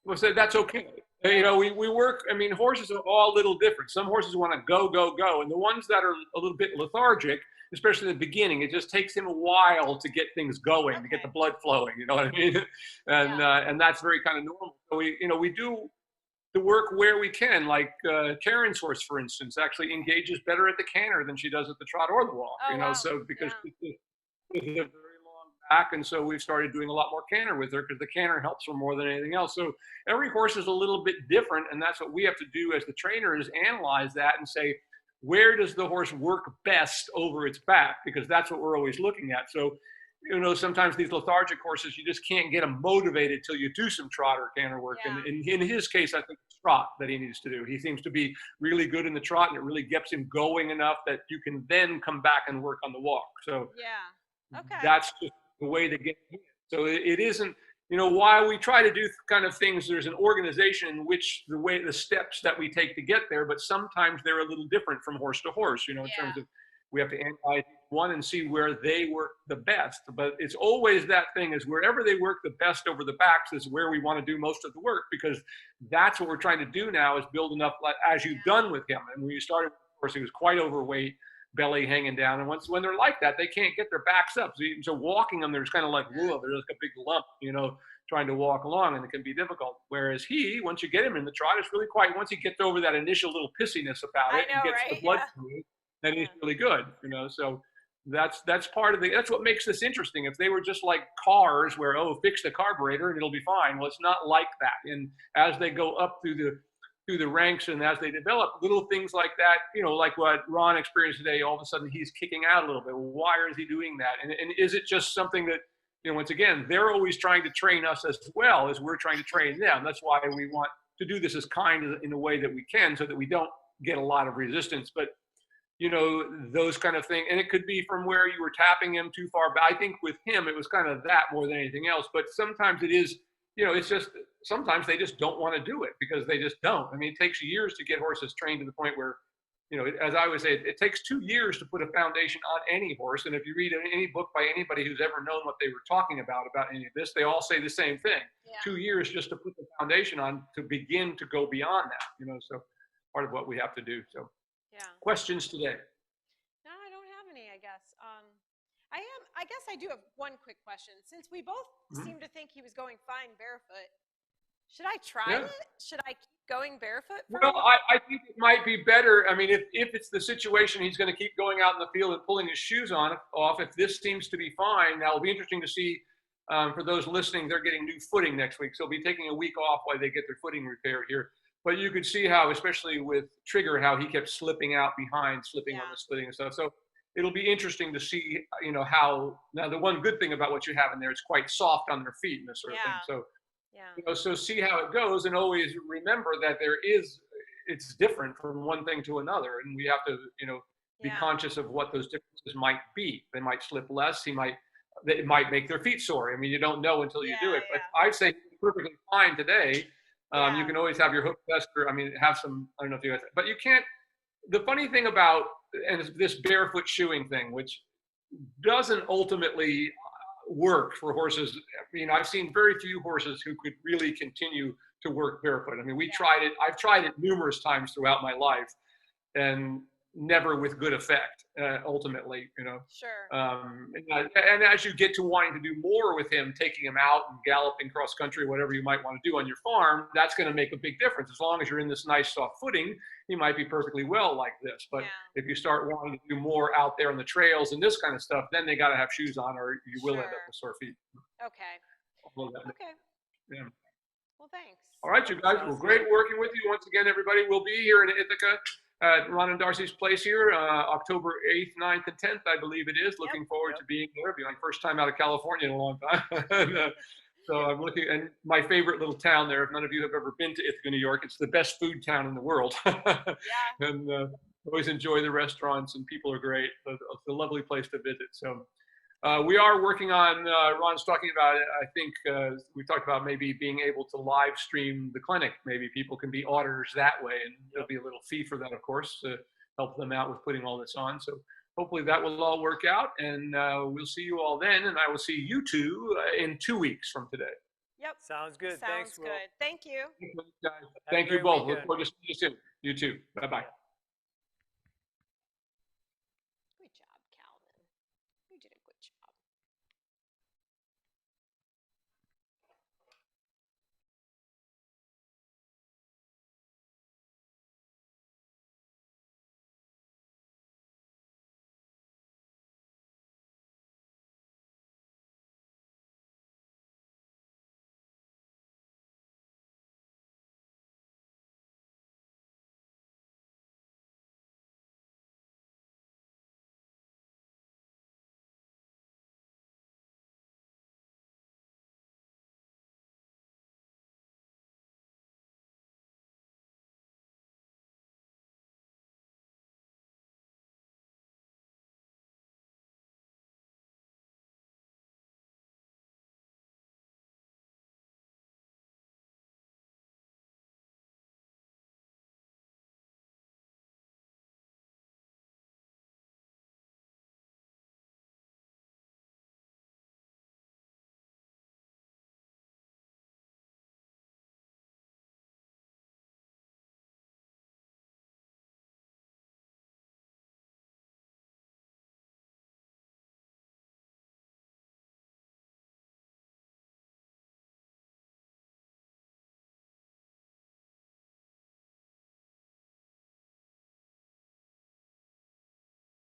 Well, so that's okay. You know, we work, I mean, horses are all a little different. Some horses want to go, go, go. And the ones that are a little bit lethargic, especially in the beginning, it just takes him a while to get things going, to get the blood flowing, you know what I mean? And that's very kind of normal. So we do the work where we can, like Karen's horse, for instance, actually engages better at the canter than she does at the trot or the walk, Oh, wow. so because with a very long back, and so we've started doing a lot more canter with her because the canter helps her more than anything else. So every horse is a little bit different, and that's what we have to do as the trainer, is analyze that and say, where does the horse work best over its back? Because that's what we're always looking at. So sometimes these lethargic horses, you just can't get them motivated till you do some trot or canter work. Yeah. And in his case, I think it's trot that he needs to do. He seems to be really good in the trot, and it really gets him going enough that you can then come back and work on the walk. So yeah, okay, that's just the way to get in. So it isn't, while we try to do kind of things, there's an organization in which the steps that we take to get there, but sometimes they're a little different from horse to horse, in terms of, we have to analyze one and see where they work the best. But it's always that thing, is wherever they work the best over the backs is where we want to do most of the work, because that's what we're trying to do now, is build enough, as you've done with him. And when you started, of course, he was quite overweight, belly hanging down. And when they're like that, they can't get their backs up. So walking them, there's kind of like, whoa, there's like a big lump, trying to walk along, and it can be difficult. Whereas once you get him in the trot, it's really quite, once he gets over that initial little pissiness about it, and gets the blood through, then he's really good, so that's part of that's what makes this interesting. If they were just like cars where, fix the carburetor and it'll be fine. Well, it's not like that. And as they go up through the ranks, and as they develop, little things like that, like what Ron experienced today, all of a sudden he's kicking out a little bit. Well, why is he doing that? And is it just something that, once again, they're always trying to train us as well as we're trying to train them. That's why we want to do this as kind in a way that we can, so that we don't get a lot of resistance. But those kind of things. And it could be from where you were tapping him too far. But I think with him, it was kind of that more than anything else. But sometimes it is, it's just, sometimes they just don't want to do it, because they just don't. I mean, it takes years to get horses trained to the point where, as I always say, it takes 2 years to put a foundation on any horse. And if you read any book by anybody who's ever known what they were talking about any of this, they all say the same thing. 2 years just to put the foundation on, to begin to go beyond that, so part of what we have to do. So questions today? No, I don't have any, I guess. I guess I do have one quick question. Since we both seem to think he was going fine barefoot, should I try it? Should I keep going barefoot? Well, I think it might be better. I mean, if it's the situation, he's going to keep going out in the field and pulling his shoes off. If this seems to be fine, now it'll be interesting to see. For those listening, they're getting new footing next week, so they'll be taking a week off while they get their footing repaired here. But you could see how, especially with Trigger, how he kept slipping out behind, slipping on the splitting and stuff. So it'll be interesting to see, how, now the one good thing about what you have in there, it's quite soft on their feet and this sort of thing. So, so see how it goes, and always remember that it's different from one thing to another. And we have to, be conscious of what those differences might be. They might slip less. It might make their feet sore. I mean, you don't know until you do it. But I'd say perfectly fine today. You can always have your hook vest, or have some, I don't know if you guys, but you can't, the funny thing about, and this barefoot shoeing thing, which doesn't ultimately work for horses. I mean, I've seen very few horses who could really continue to work barefoot. I mean, I've tried it numerous times throughout my life, and never with good effect, ultimately, Sure. And as you get to wanting to do more with him, taking him out and galloping cross country, whatever you might want to do on your farm, that's going to make a big difference. As long as you're in this nice soft footing, he might be perfectly well like this. But if you start wanting to do more out there on the trails and this kind of stuff, then they got to have shoes on, or you will end up with sore feet. Okay. Okay. Yeah. Well, thanks. All right, you guys. Well, great working with you. Once again, everybody, will be here in Ithaca at Ron and Darcy's place here, October 8th, 9th, and 10th, I believe it is. Looking forward to being there. It'll be my first time out of California in a long time. So I'm looking, and my favorite little town there, if none of you have ever been to Ithaca, New York, it's the best food town in the world. And always enjoy the restaurants, and people are great. It's a lovely place to visit. So we are working on, Ron's talking about it, I think we talked about maybe being able to live stream the clinic. Maybe people can be auditors that way, and there'll be a little fee for that, of course, to help them out with putting all this on. So hopefully that will all work out, and we'll see you all then, and I will see you two in 2 weeks from today. Yep. Sounds good. Sounds Thanks, Will. good. Thank you. Guys. Have a Thank you great both. Look weekend. forward to seeing you soon. You too. Bye-bye.